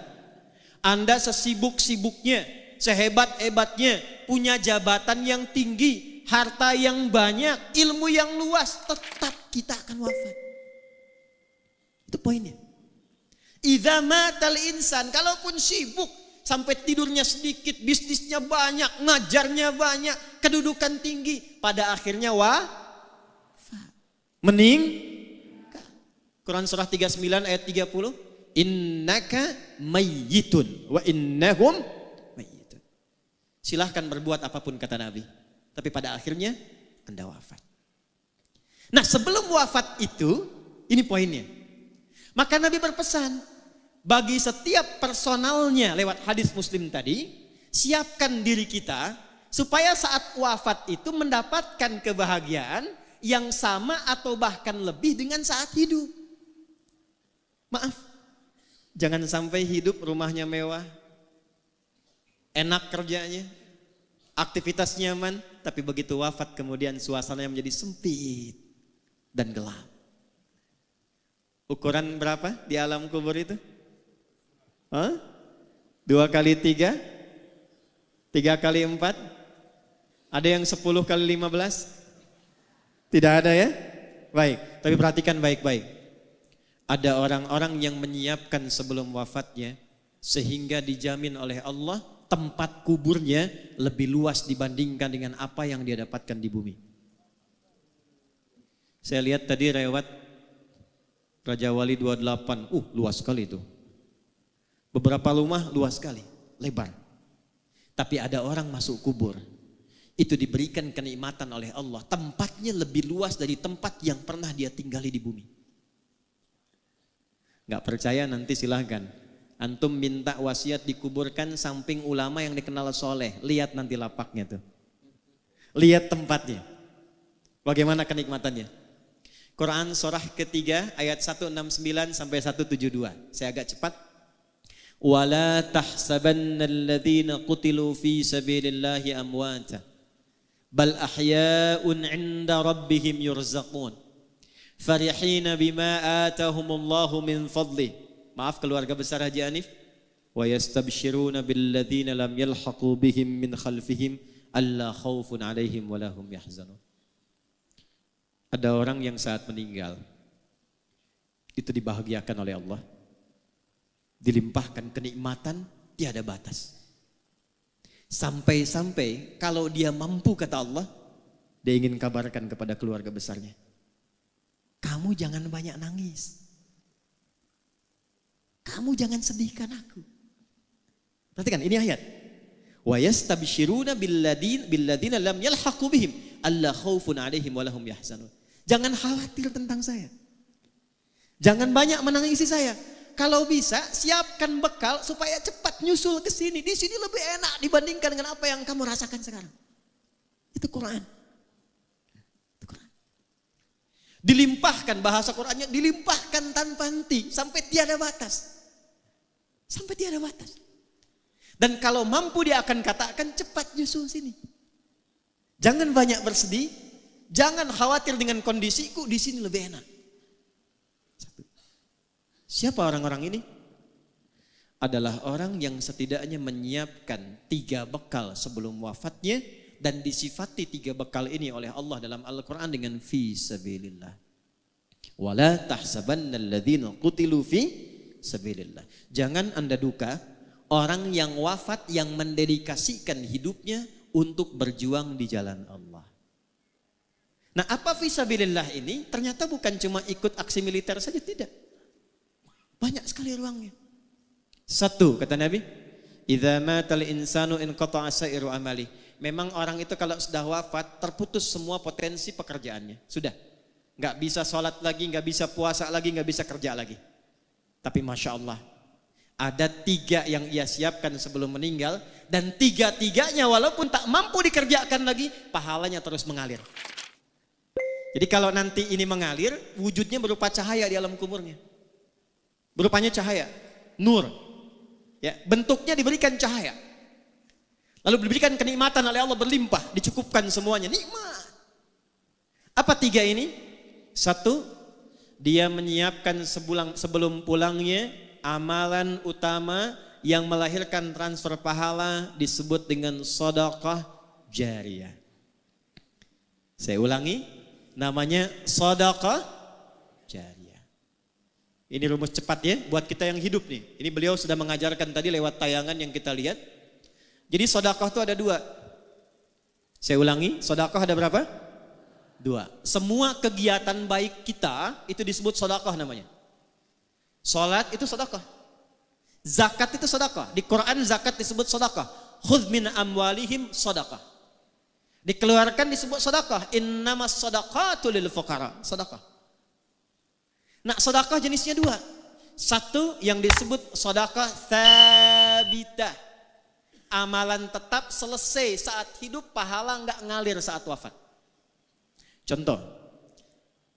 Anda sesibuk-sibuknya, sehebat-hebatnya, punya jabatan yang tinggi, harta yang banyak, ilmu yang luas, tetap kita akan wafat. Itu poinnya. Idza matal insan, kalaupun sibuk sampai tidurnya sedikit, bisnisnya banyak, ngajarnya banyak, kedudukan tinggi, pada akhirnya wafat. Meninggal. Quran surah 39 ayat 30, innaka mayyitun wa innahum mayyitun. Silahkan berbuat apapun kata Nabi, tapi pada akhirnya Anda wafat. Nah, sebelum wafat itu, ini poinnya. Maka Nabi berpesan, bagi setiap personalnya lewat hadis Muslim tadi, siapkan diri kita supaya saat wafat itu mendapatkan kebahagiaan yang sama atau bahkan lebih dengan saat hidup. Maaf, jangan sampai hidup rumahnya mewah, enak kerjanya, aktivitas nyaman, tapi begitu wafat kemudian suasananya menjadi sempit dan gelap. Ukuran berapa di alam kubur itu? 2 kali 3, 3 kali 4, ada yang 10 kali 15? Tidak ada ya? Baik, tapi perhatikan baik-baik. Ada orang-orang yang menyiapkan sebelum wafatnya sehingga dijamin oleh Allah tempat kuburnya lebih luas dibandingkan dengan apa yang dia dapatkan di bumi. Saya lihat tadi lewat Raja Wali 28, luas sekali itu. Beberapa rumah luas sekali, lebar. Tapi ada orang masuk kubur, itu diberikan kenikmatan oleh Allah. Tempatnya lebih luas dari tempat yang pernah dia tinggali di bumi. Gak percaya nanti silahkan. Antum minta wasiat dikuburkan samping ulama yang dikenal soleh. Lihat nanti lapaknya tuh. Lihat tempatnya. Bagaimana kenikmatannya. Quran surah ketiga ayat 169 sampai 172. Saya agak cepat. وَلَا تَحْسَبَنَّ الَّذِينَ قُتِلُوا فِي سَبِيلِ اللَّهِ أَمْوَاتًا بَلْ أَحْيَاءٌ عِنْدَ رَبِّهِمْ يُرْزَقُونَ فَرِحِينَ بِمَا آتَاهُمُ اللَّهُ مِنْ فَضْلِهِ. Maaf keluarga besar Haji Hanif. وَيَسْتَبْشِرُونَ بِالَّذِينَ لَمْ يَلْحَقُوا بِهِمْ مِنْ خَلْفِهِمْ أَلَّا خَوْفٌ عَلَيْهِمْ وَلَا هُمْ يَحْزَنُونَ. Ada orang yang saat meninggal itu dibahagiakan oleh Allah. Dilimpahkan kenikmatan tiada batas. Sampai-sampai kalau dia mampu, kata Allah, dia ingin kabarkan kepada keluarga besarnya, kamu jangan banyak nangis. Kamu jangan sedihkan aku. Perhatikan ini ayat. Wa yastabshiruna billadzina lam yalhaqu bihim alla khaufun 'alaihim wa lahum yahzanun. Jangan khawatir tentang saya. Jangan banyak menangisi saya. Kalau bisa siapkan bekal supaya cepat nyusul ke sini. Di sini lebih enak dibandingkan dengan apa yang kamu rasakan sekarang. Itu Quran. Itu Quran. Dilimpahkan, bahasa Qurannya dilimpahkan tanpa henti sampai tiada batas. Sampai tiada batas. Dan kalau mampu dia akan katakan cepat nyusul sini. Jangan banyak bersedih, jangan khawatir dengan kondisiku, di sini lebih enak. Satu. Siapa orang-orang ini? Adalah orang yang setidaknya menyiapkan 3 bekal sebelum wafatnya dan disifati 3 bekal ini oleh Allah dalam Al-Quran dengan fi sabilillah. Wala tahsabanna alladhina qutilu fi sabilillah. Jangan Anda duka orang yang wafat yang mendedikasikan hidupnya untuk berjuang di jalan Allah. Nah, apa fi sabilillah ini? Ternyata bukan cuma ikut aksi militer saja, tidak. Banyak sekali ruangnya. 1, kata Nabi, idza matal insanu inqata'a sa'iru amali. Memang orang itu kalau sudah wafat terputus semua potensi pekerjaannya. Sudah. Enggak bisa sholat lagi, enggak bisa puasa lagi, enggak bisa kerja lagi. Tapi Masya Allah, ada 3 yang ia siapkan sebelum meninggal, dan 3-tiganya walaupun tak mampu dikerjakan lagi, pahalanya terus mengalir. Jadi kalau nanti ini mengalir, wujudnya berupa cahaya di alam kuburnya. Berupanya cahaya, nur. Ya, bentuknya diberikan cahaya. Lalu diberikan kenikmatan oleh Allah berlimpah, dicukupkan semuanya, nikmat. Apa 3 ini? 1, dia menyiapkan sebelum pulangnya amalan utama yang melahirkan transfer pahala disebut dengan sedekah jariyah. Saya ulangi, namanya sedekah jariyah. Ini rumus cepat ya buat kita yang hidup nih. Ini beliau sudah mengajarkan tadi lewat tayangan yang kita lihat. Jadi sedekah itu ada 2. Saya ulangi, sedekah ada berapa? 2. Semua kegiatan baik kita itu disebut sedekah namanya. Salat itu sedekah. Zakat itu sedekah. Di Quran zakat disebut sedekah. Khudz min amwalihim sedekah. Dikeluarkan disebut sedekah. Innamas shadaqatu lil fuqara. Sedekah. Nah, sedekah jenisnya 2. 1 yang disebut sedekah tsabitah. Amalan tetap selesai saat hidup, pahala enggak ngalir saat wafat. Contoh,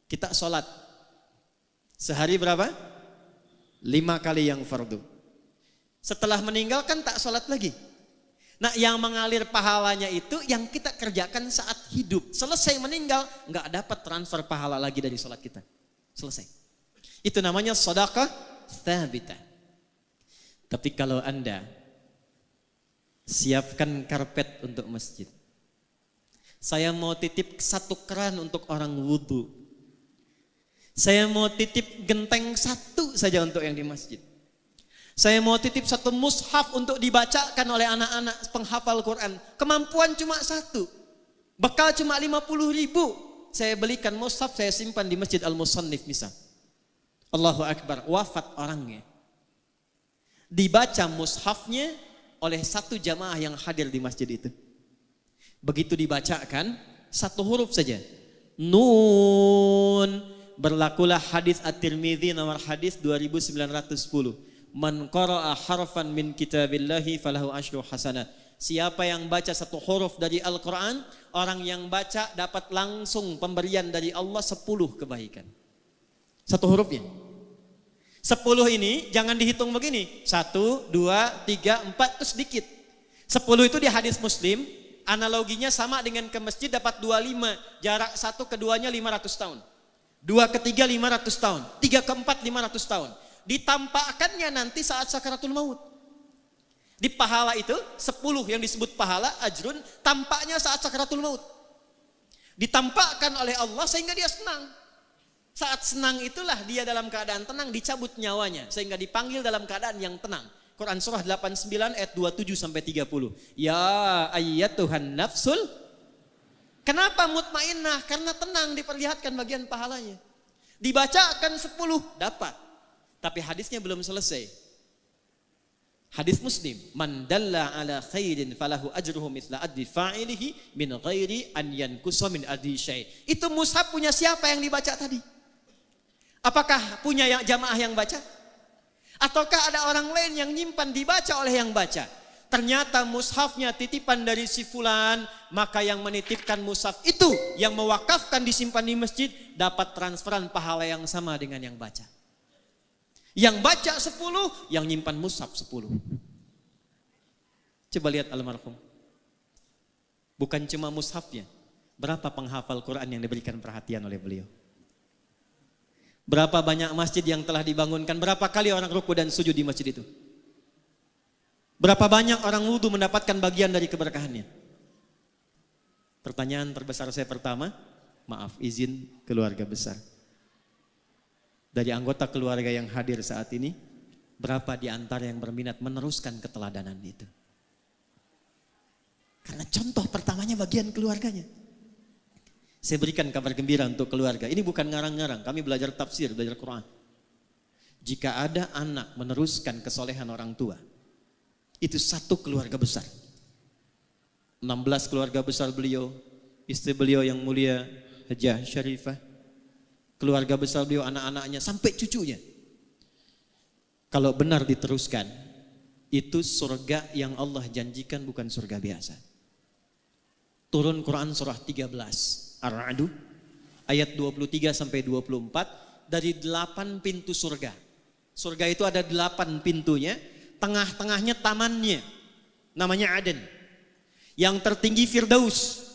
kita sholat sehari berapa? 5 kali yang fardu. Setelah meninggal kan tak sholat lagi. Nah, yang mengalir pahalanya itu yang kita kerjakan saat hidup. Selesai meninggal enggak dapat transfer pahala lagi dari sholat kita. Selesai. Itu namanya sedekah tsabitah. Tapi kalau Anda siapkan karpet untuk masjid, saya mau titip 1 keran untuk orang wudhu, saya mau titip genteng 1 saja untuk yang di masjid, saya mau titip 1 mushaf untuk dibacakan oleh anak-anak penghafal Quran, kemampuan cuma 1, bekal cuma 50.000, saya belikan mushaf, saya simpan di Masjid Al-Musannif misal. Allahu Akbar, wafat orangnya, dibaca mushafnya oleh 1 jamaah yang hadir di masjid itu. Begitu dibacakan 1 huruf saja, Nun, berlakulah hadis At-Tirmidzi nomor hadis 2910. Man qara'a harfan min kitabillahi falahu asyru hasanat. Siapa yang baca 1 huruf dari Al-Quran, orang yang baca dapat langsung pemberian dari Allah 10 kebaikan. 1 hurufnya. 10 ini jangan dihitung begini, 1, 2, 3, 4 itu sedikit. 10 itu di hadis Muslim, analoginya sama dengan ke masjid dapat 25, jarak 1 ke 2-nya 500 tahun. 2 ke 3 500 tahun, 3 ke 4 500 tahun. Ditampakkannya nanti saat sakaratul maut. Di pahala itu 10 yang disebut pahala ajrun, tampaknya saat sakaratul maut. Ditampakkan oleh Allah sehingga dia senang. Saat senang itulah dia dalam keadaan tenang dicabut nyawanya sehingga dipanggil dalam keadaan yang tenang. Quran surah 89 ayat 27 sampai 30. Ya ayyatuhan nafsul. Kenapa mutmainnah? Karena tenang diperlihatkan bagian pahalanya. Dibacakan 10 dapat. Tapi hadisnya belum selesai. Hadis Muslim, man dalla ala khairin falahu ajruhu mithla addi fa'ilihi min ghairi an yankusa min addi syai'. Itu mushaf punya siapa yang dibaca tadi? Apakah punya yang jamaah yang baca? Ataukah ada orang lain yang nyimpan dibaca oleh yang baca? Ternyata mushafnya titipan dari si fulan, maka yang menitipkan mushaf itu yang mewakafkan disimpan di masjid dapat transferan pahala yang sama dengan yang baca. Yang baca 10, yang nyimpan mushaf 10. Coba lihat almarhum. Bukan cuma mushafnya, berapa penghafal Quran yang diberikan perhatian oleh beliau? Berapa banyak masjid yang telah dibangunkan, berapa kali orang ruku dan sujud di masjid itu? Berapa banyak orang wudu mendapatkan bagian dari keberkahannya? Pertanyaan terbesar saya pertama, maaf izin keluarga besar. Dari anggota keluarga yang hadir saat ini, berapa di antara yang berminat meneruskan keteladanan itu? Karena contoh pertamanya bagian keluarganya. Saya berikan kabar gembira untuk keluarga. Ini bukan ngarang-ngarang, kami belajar tafsir, belajar Quran. Jika ada anak meneruskan kesolehan orang tua, itu satu keluarga besar. 16 keluarga besar beliau, istri beliau yang mulia Hajah Syarifah, keluarga besar beliau, anak-anaknya sampai cucunya. Kalau benar diteruskan, itu surga yang Allah janjikan, bukan surga biasa. Turun Quran surah 13 Ar-Ra'd ayat 23 sampai 24, dari 8 pintu surga. Surga itu ada 8 pintunya, tengah-tengahnya tamannya, namanya Aden. Yang tertinggi Firdaus.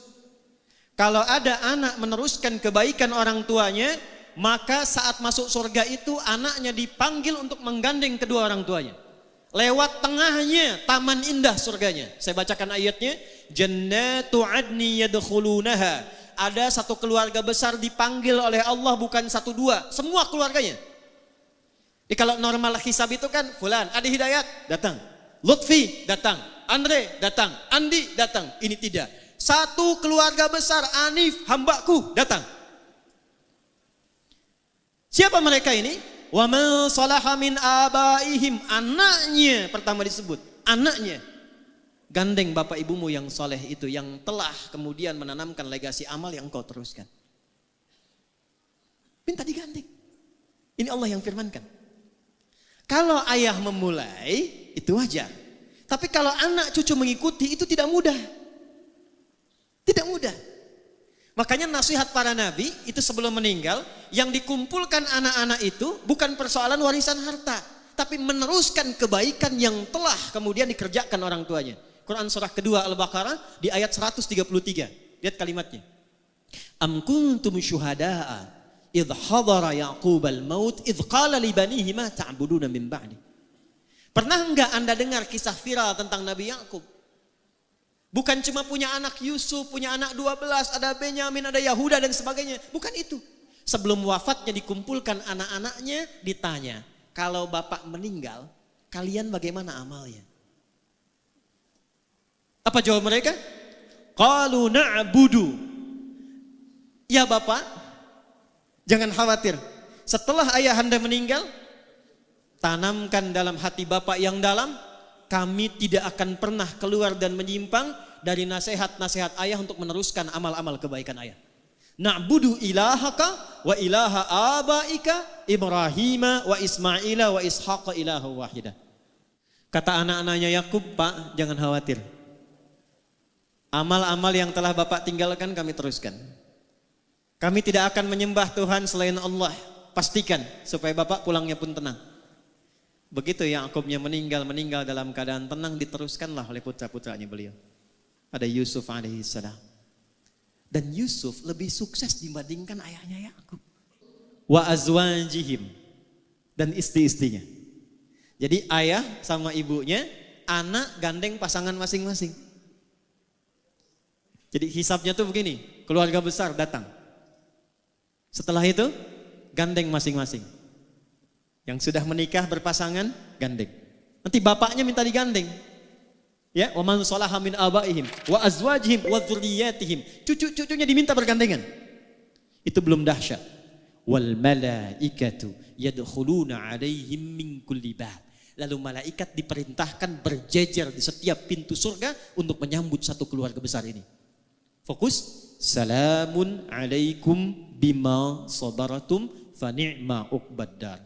Kalau ada anak meneruskan kebaikan orang tuanya, maka saat masuk surga itu anaknya dipanggil untuk menggandeng kedua orang tuanya. Lewat tengahnya taman indah surganya. Saya bacakan ayatnya. Jannatu adni yadkhulunaha. Ada satu keluarga besar dipanggil oleh Allah, bukan 1 2, semua keluarganya. Jadi kalau normal hisab itu kan fulan, Adi Hidayat datang, Lutfi datang, Andre datang, Andi datang. Ini tidak. Satu keluarga besar, Anif hambaku datang. Siapa mereka ini? Wa man salaha min abaihim, anaknya pertama disebut, anaknya. Gandeng bapak ibumu yang soleh itu, yang telah kemudian menanamkan legasi amal yang kau teruskan. Minta digandeng. Ini Allah yang firmankan. Kalau ayah memulai, itu wajar. Tapi kalau anak cucu mengikuti, itu tidak mudah. Tidak mudah. Makanya nasihat para nabi itu sebelum meninggal, yang dikumpulkan anak-anak itu bukan persoalan warisan harta, tapi meneruskan kebaikan yang telah kemudian dikerjakan orang tuanya. Quran surah kedua Al-Baqarah di ayat 133. Lihat kalimatnya. Am kuntum syuhada'a idh hadara Ya'qub al-maut idh qala li banihi ma ta'buduna min ba'di. Pernah enggak Anda dengar kisah viral tentang Nabi Ya'qub? Bukan cuma punya anak Yusuf, punya anak 12, ada Benyamin, ada Yahuda dan sebagainya. Bukan itu. Sebelum wafatnya dikumpulkan anak-anaknya, ditanya, kalau bapak meninggal, kalian bagaimana amalnya? Apa jawab mereka? Qalu na'budu. Ya bapak, jangan khawatir. Setelah ayah anda meninggal, tanamkan dalam hati bapak yang dalam, kami tidak akan pernah keluar dan menyimpang dari nasihat-nasihat ayah untuk meneruskan amal-amal kebaikan ayah. Na'budu ilahaka wa ilaha abaika Ibrahim wa Ismaila wa Ishaq ilaha wahidah. Kata anak-anaknya Yakub, Pak, jangan khawatir. Amal-amal yang telah bapak tinggalkan kami teruskan. Kami tidak akan menyembah Tuhan selain Allah. Pastikan supaya bapak pulangnya pun tenang. Begitu Yakubnya meninggal dalam keadaan tenang, diteruskanlah oleh putra-putranya beliau. Ada Yusuf alaihissalam. Dan Yusuf lebih sukses dibandingkan ayahnya Yakub. Wa azwajihim, dan istri-istrinya. Jadi ayah sama ibunya, anak gandeng pasangan masing-masing. Jadi hisabnya tuh begini, keluarga besar datang. Setelah itu gandeng masing-masing. Yang sudah menikah berpasangan, gandeng. Nanti bapaknya minta digandeng. Ya, wa man salaha min abaihim wa azwajihim wa dzurriyyatihim. Cucu-cucunya diminta bergandengan. Itu belum dahsyat. Wal malaikatu yadkhuluna 'alaihim min kulli bab. Lalu malaikat diperintahkan berjejer di setiap pintu surga untuk menyambut satu keluarga besar ini. Fokus. Salamun alaikum bima sabaratum fa ni'ma uqbaddar.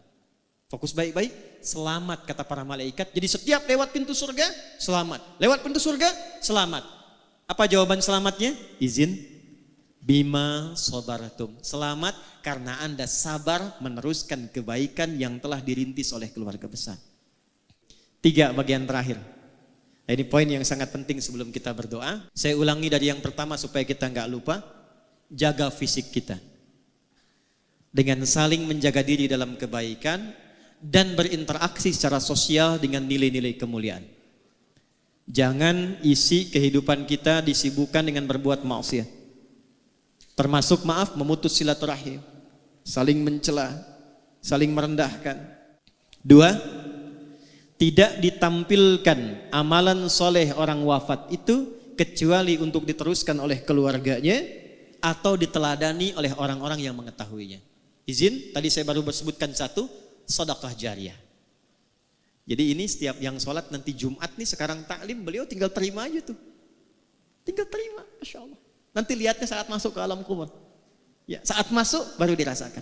Fokus baik-baik. Selamat kata para malaikat. Jadi setiap lewat pintu surga, selamat. Lewat pintu surga, selamat. Apa jawaban selamatnya? Izin. Bima sabaratum. Selamat karena Anda sabar meneruskan kebaikan yang telah dirintis oleh keluarga besar. 3 bagian terakhir. Nah, ini poin yang sangat penting sebelum kita berdoa. Saya ulangi dari yang pertama supaya kita nggak lupa. Jaga fisik kita. Dengan saling menjaga diri dalam kebaikan dan berinteraksi secara sosial dengan nilai-nilai kemuliaan. Jangan isi kehidupan kita disibukkan dengan berbuat maksiat. Termasuk memutus silaturahim, saling mencela, saling merendahkan. 2, tidak ditampilkan amalan soleh orang wafat itu kecuali untuk diteruskan oleh keluarganya atau diteladani oleh orang-orang yang mengetahuinya. Izin, tadi saya baru sebutkan 1, sedekah jariah. Jadi ini setiap yang sholat nanti Jumat nih sekarang taklim, beliau tinggal terima aja tuh. Tinggal terima, Masya Allah. Nanti lihatnya saat masuk ke alam kubur. Ya, saat masuk baru dirasakan.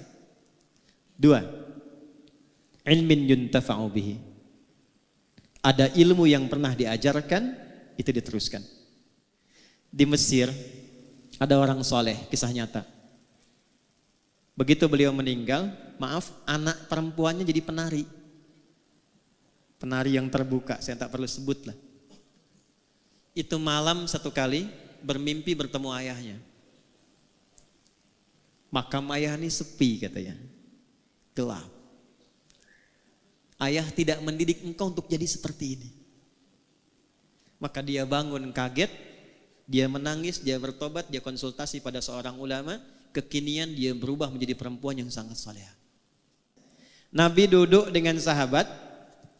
2, ilmin yuntafa'u bihi. Ada ilmu yang pernah diajarkan, itu diteruskan. Di Mesir, ada orang soleh, kisah nyata. Begitu beliau meninggal, anak perempuannya jadi penari. Penari yang terbuka, saya tak perlu sebut lah. Itu malam satu kali, bermimpi bertemu ayahnya. Makam ayah ini sepi katanya, gelap. Ayah tidak mendidik engkau untuk jadi seperti ini. Maka dia bangun kaget, dia menangis, dia bertobat, dia konsultasi pada seorang ulama. Kekinian dia berubah menjadi perempuan yang sangat saleh. Nabi duduk dengan sahabat,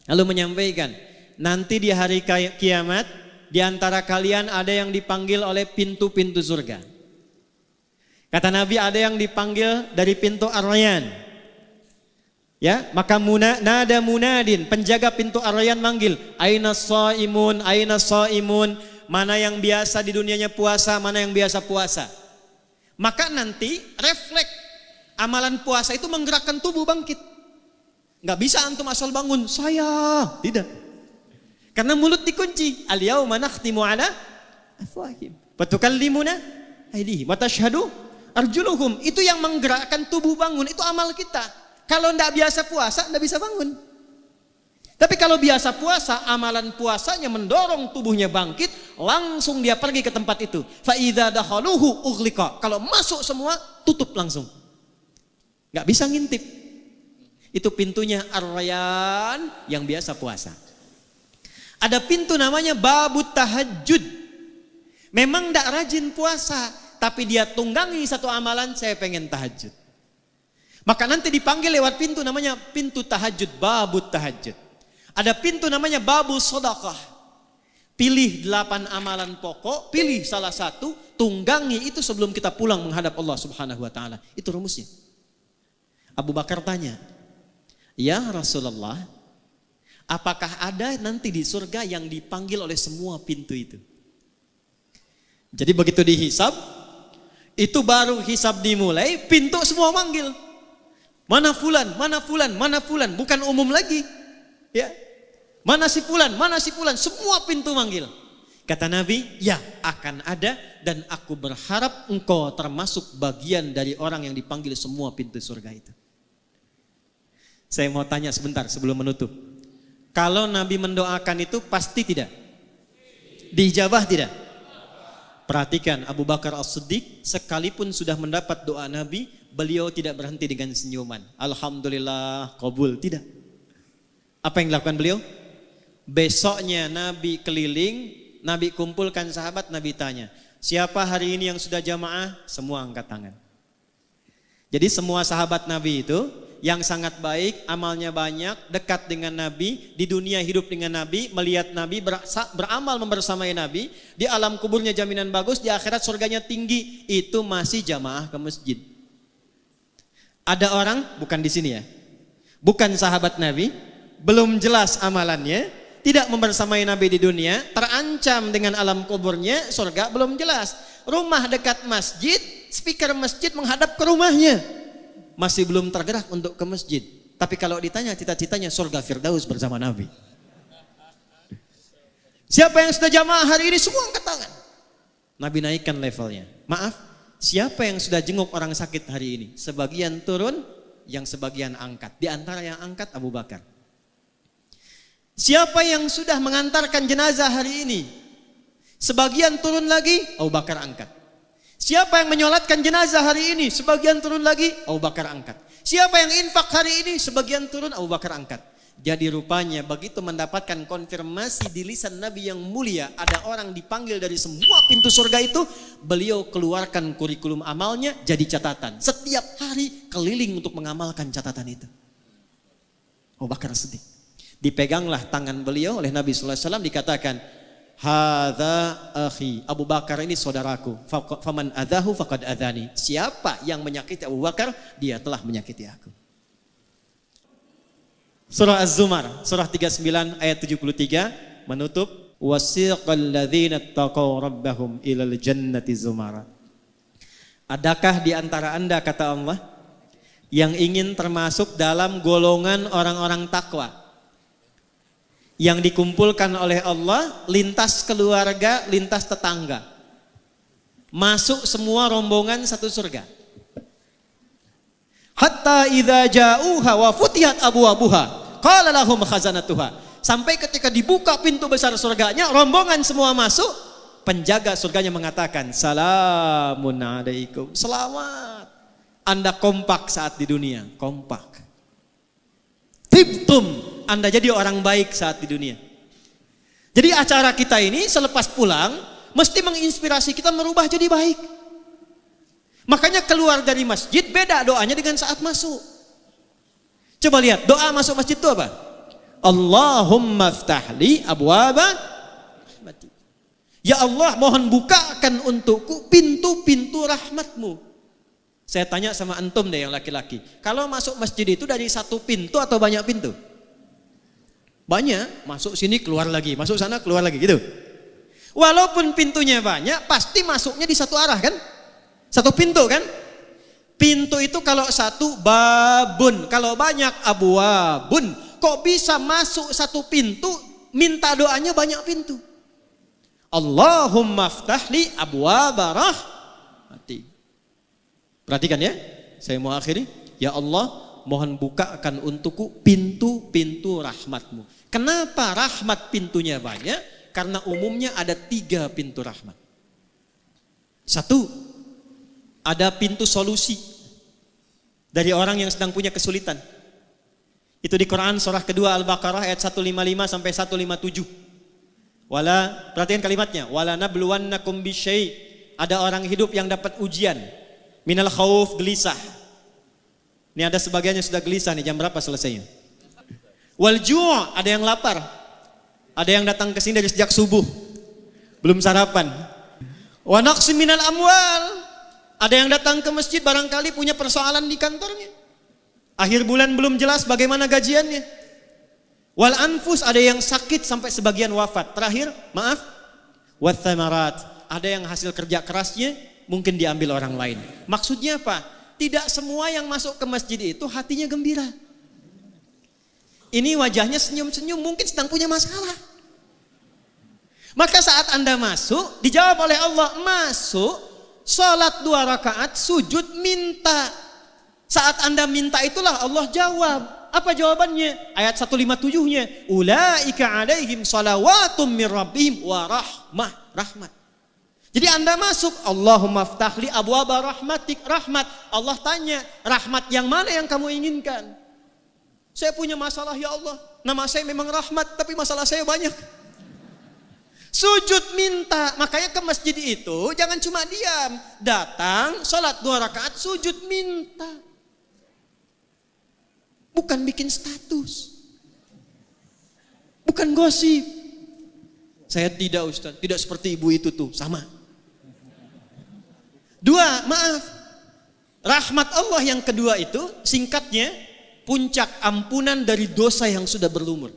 lalu menyampaikan, nanti di hari kiamat, di antara kalian ada yang dipanggil oleh pintu-pintu surga. Kata Nabi, ada yang dipanggil dari pintu Ar-Rayyan. Ya, maka nada munadin, penjaga pintu Ar-Rayyan manggil, aina shaimun, aina shaimun, mana yang biasa di dunianya puasa, mana yang biasa puasa. Maka nanti refleks amalan puasa itu menggerakkan tubuh bangkit. Nggak bisa antum asal bangun, saya tidak. Karena mulut dikunci. Al-yauma nakhtimu ala afwahihim wa tukallimuna aydihim wa tashhadu arjuluhum. Itu yang menggerakkan tubuh bangun, itu amal kita. Kalau tidak biasa puasa, tidak bisa bangun. Tapi kalau biasa puasa, amalan puasanya mendorong tubuhnya bangkit, langsung dia pergi ke tempat itu. Fa idza dakhaluhu ughliqa. Kalau masuk semua, tutup langsung. Nggak bisa ngintip. Itu pintunya Ar-Rayyan yang biasa puasa. Ada pintu namanya babut tahajud. Memang tidak rajin puasa, tapi dia tunggangi satu amalan, saya pengen tahajud. Maka nanti dipanggil lewat pintu namanya pintu tahajud, babut tahajud. Ada pintu namanya babu sedekah. Pilih 8 amalan pokok, pilih salah satu, tunggangi itu sebelum kita pulang menghadap Allah Subhanahu wa taala. Itu rumusnya. Abu Bakar tanya, "Ya Rasulullah, apakah ada nanti di surga yang dipanggil oleh semua pintu itu?" Jadi begitu dihisab, itu baru hisab dimulai, pintu semua manggil. Mana fulan, mana fulan, mana fulan, bukan umum lagi. Ya. Mana si fulan, semua pintu manggil. Kata Nabi, ya akan ada dan aku berharap engkau termasuk bagian dari orang yang dipanggil semua pintu surga itu. Saya mau tanya sebentar sebelum menutup. Kalau Nabi mendoakan itu pasti tidak? Diijabah tidak? Perhatikan Abu Bakar As-Siddiq sekalipun sudah mendapat doa Nabi, beliau tidak berhenti dengan senyuman. Alhamdulillah, qabul. Tidak. Apa yang dilakukan beliau? Besoknya Nabi keliling, Nabi kumpulkan sahabat, Nabi tanya, siapa hari ini yang sudah jamaah? Semua angkat tangan. Jadi semua sahabat Nabi itu yang sangat baik, amalnya banyak, dekat dengan Nabi, di dunia hidup dengan Nabi, melihat Nabi, beramal membersamai Nabi, di alam kuburnya jaminan bagus, di akhirat surganya tinggi, itu masih jamaah ke masjid. Ada orang, bukan di sini ya, bukan sahabat Nabi, belum jelas amalannya, tidak membersamai Nabi di dunia, terancam dengan alam kuburnya, surga belum jelas. Rumah dekat masjid, speaker masjid menghadap ke rumahnya, masih belum tergerak untuk ke masjid. Tapi kalau ditanya cita-citanya surga Firdaus bersama Nabi. Siapa yang sudah jamaah hari ini? Semua angkat tangan. Nabi naikkan levelnya. Maaf, siapa yang sudah jenguk orang sakit hari ini? Sebagian turun, yang sebagian angkat. Di antara yang angkat Abu Bakar. Siapa yang sudah mengantarkan jenazah hari ini? Sebagian turun lagi, Abu Bakar angkat. Siapa yang menyolatkan jenazah hari ini? Sebagian turun lagi, Abu Bakar angkat. Siapa yang infak hari ini? Sebagian turun, Abu Bakar angkat. Jadi rupanya begitu mendapatkan konfirmasi di lisan Nabi yang mulia, ada orang dipanggil dari semua pintu surga itu, beliau keluarkan kurikulum amalnya jadi catatan. Setiap hari keliling untuk mengamalkan catatan itu. Abu Bakar Siddiq. Dipeganglah tangan beliau oleh Nabi sallallahu alaihi wasallam, dikatakan, hadza akhi, Abu Bakar ini saudaraku. Faman adahu faqad adani. Siapa yang menyakiti Abu Bakar, dia telah menyakiti aku. Surah Az-Zumar, surah 39 ayat 73 menutup, wasiqal ladzina taqaw rabbahum ilal jannati zumara. Adakah di antara Anda, kata Allah, yang ingin termasuk dalam golongan orang-orang takwa yang dikumpulkan oleh Allah, lintas keluarga, lintas tetangga, masuk semua rombongan satu surga. Hatta idza ja'uha wa futihat abwabuha qala lahum khazanatuha. Sampai ketika dibuka pintu besar surganya, rombongan semua masuk, penjaga surganya mengatakan, salamun alaikum, selamat. Anda kompak saat di dunia, kompak. Tibtum, Anda jadi orang baik saat di dunia. Jadi acara kita ini selepas pulang mesti menginspirasi kita merubah jadi baik. Makanya keluar dari masjid beda doanya dengan saat masuk. Coba lihat doa masuk masjid itu apa? Allahumma ftahli abwaba rahmati. Ya Allah, mohon bukakan untukku pintu-pintu rahmatmu. Saya tanya sama antum deh yang laki-laki, kalau masuk masjid itu dari satu pintu atau banyak pintu? Banyak, masuk sini keluar lagi, masuk sana keluar lagi gitu. Walaupun pintunya banyak, pasti masuknya di satu arah kan? Satu pintu kan? Pintu itu kalau satu babun, kalau banyak abwabun. Kok bisa masuk satu pintu, minta doanya banyak pintu? Allahumma ftahli abwaba rahmati. Perhatikan ya, saya mau akhiri. Ya Allah, mohon bukakan untukku pintu-pintu rahmatmu. Kenapa rahmat pintunya banyak? Karena umumnya ada 3 pintu rahmat. 1, ada pintu solusi dari orang yang sedang punya kesulitan. Itu di Quran surah kedua Al-Baqarah ayat 155 sampai 157. Perhatikan kalimatnya. Wala nabluwannakum bisyai'. Ada orang hidup yang dapat ujian. Minal khauf, gelisah. Ini ada sebagiannya sudah gelisah nih, jam berapa selesainya? Wal ju', ada yang lapar. Ada yang datang ke sini dari sejak subuh, belum sarapan. Wa naqsim minal amwal, ada yang datang ke masjid barangkali punya persoalan di kantornya. Akhir bulan belum jelas bagaimana gajiannya. Wal anfus, ada yang sakit sampai sebagian wafat. Terakhir, maaf, wat thamarat, ada yang hasil kerja kerasnya mungkin diambil orang lain. Maksudnya apa? Tidak semua yang masuk ke masjid itu hatinya gembira. Ini wajahnya senyum-senyum, mungkin sedang punya masalah. Maka saat Anda masuk, dijawab oleh Allah, masuk, sholat 2 rakaat, sujud, minta. Saat Anda minta itulah Allah jawab. Apa jawabannya? Ayat 157-nya. Ulaika alaihim salawatum min rabbihim wa rahmat. Jadi Anda masuk, Allahumma ftahli abwaba rahmatik, rahmat. Allah tanya, rahmat yang mana yang kamu inginkan? Saya punya masalah ya Allah. Nama saya memang rahmat, tapi masalah saya banyak. Sujud minta. Makanya ke masjid itu jangan cuma diam. Datang, sholat 2 rakaat, sujud minta. Bukan bikin status. Bukan gosip. Saya tidak Ustaz, tidak seperti ibu itu tuh, sama. 2, maaf. Rahmat Allah yang kedua itu singkatnya puncak ampunan dari dosa yang sudah berlumur.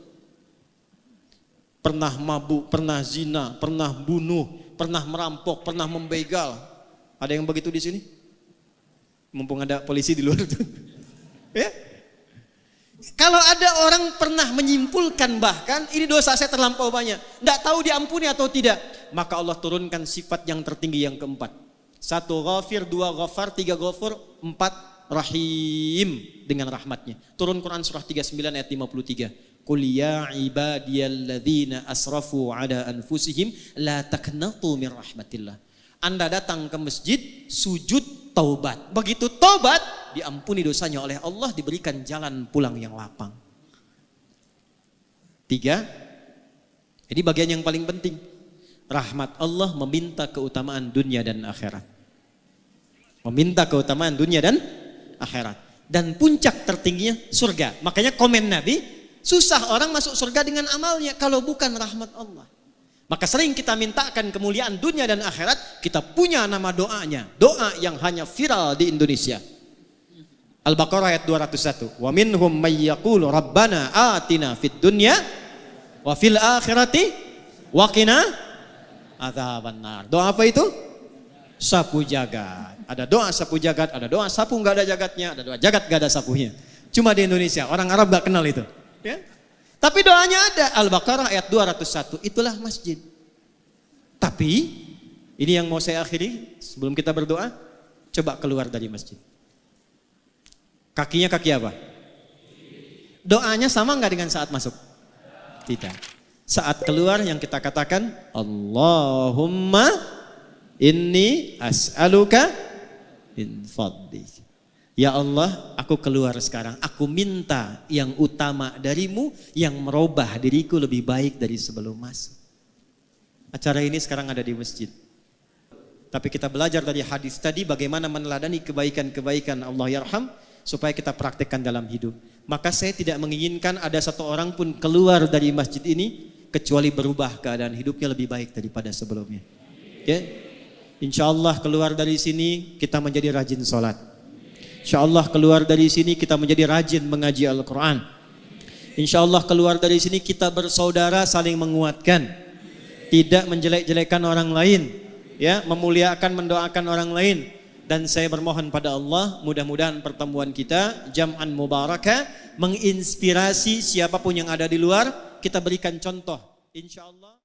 Pernah mabuk, pernah zina, pernah bunuh, pernah merampok, pernah membegal. Ada yang begitu di sini? Mumpung ada polisi di luar tuh. Ya? Kalau ada orang pernah menyimpulkan bahkan ini dosa saya terlampau banyak, tidak tahu diampuni atau tidak, maka Allah turunkan sifat yang tertinggi yang keempat. 1 ghafir, 2 ghafar, 3 ghafur, 4 rahim dengan rahmatnya. Turun Quran surah 39 ayat 53. Qul ya ibadiyalladzina asrafu ala anfusihim la taqnatu min rahmatillah. Anda datang ke masjid, sujud, taubat. Begitu taubat, diampuni dosanya oleh Allah, diberikan jalan pulang yang lapang. 3. Jadi bagian yang paling penting. Rahmat Allah meminta keutamaan dunia dan akhirat. Meminta keutamaan dunia dan akhirat. Dan puncak tertingginya surga. Makanya komen Nabi, susah orang masuk surga dengan amalnya kalau bukan rahmat Allah. Maka sering kita mintakan kemuliaan dunia dan akhirat, kita punya nama doanya. Doa yang hanya viral di Indonesia. Al-Baqarah ayat 201. Wa minhum may yaqulu rabbana atina fid dunya wa fil akhirati wa qina adzabannar. Doa apa itu? Sapu jagat. Ada doa sapu jagat, ada doa sapu enggak ada jagatnya, ada doa jagat enggak ada sapunya. Cuma di Indonesia, orang Arab enggak kenal itu. Ya? Tapi doanya ada. Al-Baqarah ayat 201. Itulah masjid. Tapi ini yang mau saya akhiri sebelum kita berdoa. Coba keluar dari masjid. Kakinya kaki apa? Doanya sama enggak dengan saat masuk? Tidak. Saat keluar yang kita katakan Allahumma inni as'aluka min fadlik. Ya Allah, aku keluar sekarang. Aku minta yang utama darimu yang merubah diriku lebih baik dari sebelum masuk. Acara ini sekarang ada di masjid. Tapi kita belajar dari hadis tadi bagaimana meneladani kebaikan-kebaikan Allah yarham supaya kita praktekkan dalam hidup. Maka saya tidak menginginkan ada satu orang pun keluar dari masjid ini kecuali berubah keadaan hidupnya lebih baik daripada sebelumnya. Ya? Insya Allah keluar dari sini kita menjadi rajin sholat. Insya Allah keluar dari sini kita menjadi rajin mengaji Al-Quran. Insya Allah keluar dari sini kita bersaudara saling menguatkan. Tidak menjelek-jelekan orang lain. Ya, memuliakan, mendoakan orang lain. Dan saya bermohon pada Allah mudah-mudahan pertemuan kita jam'an mubarakah menginspirasi siapapun yang ada di luar. Kita berikan contoh. Insya Allah.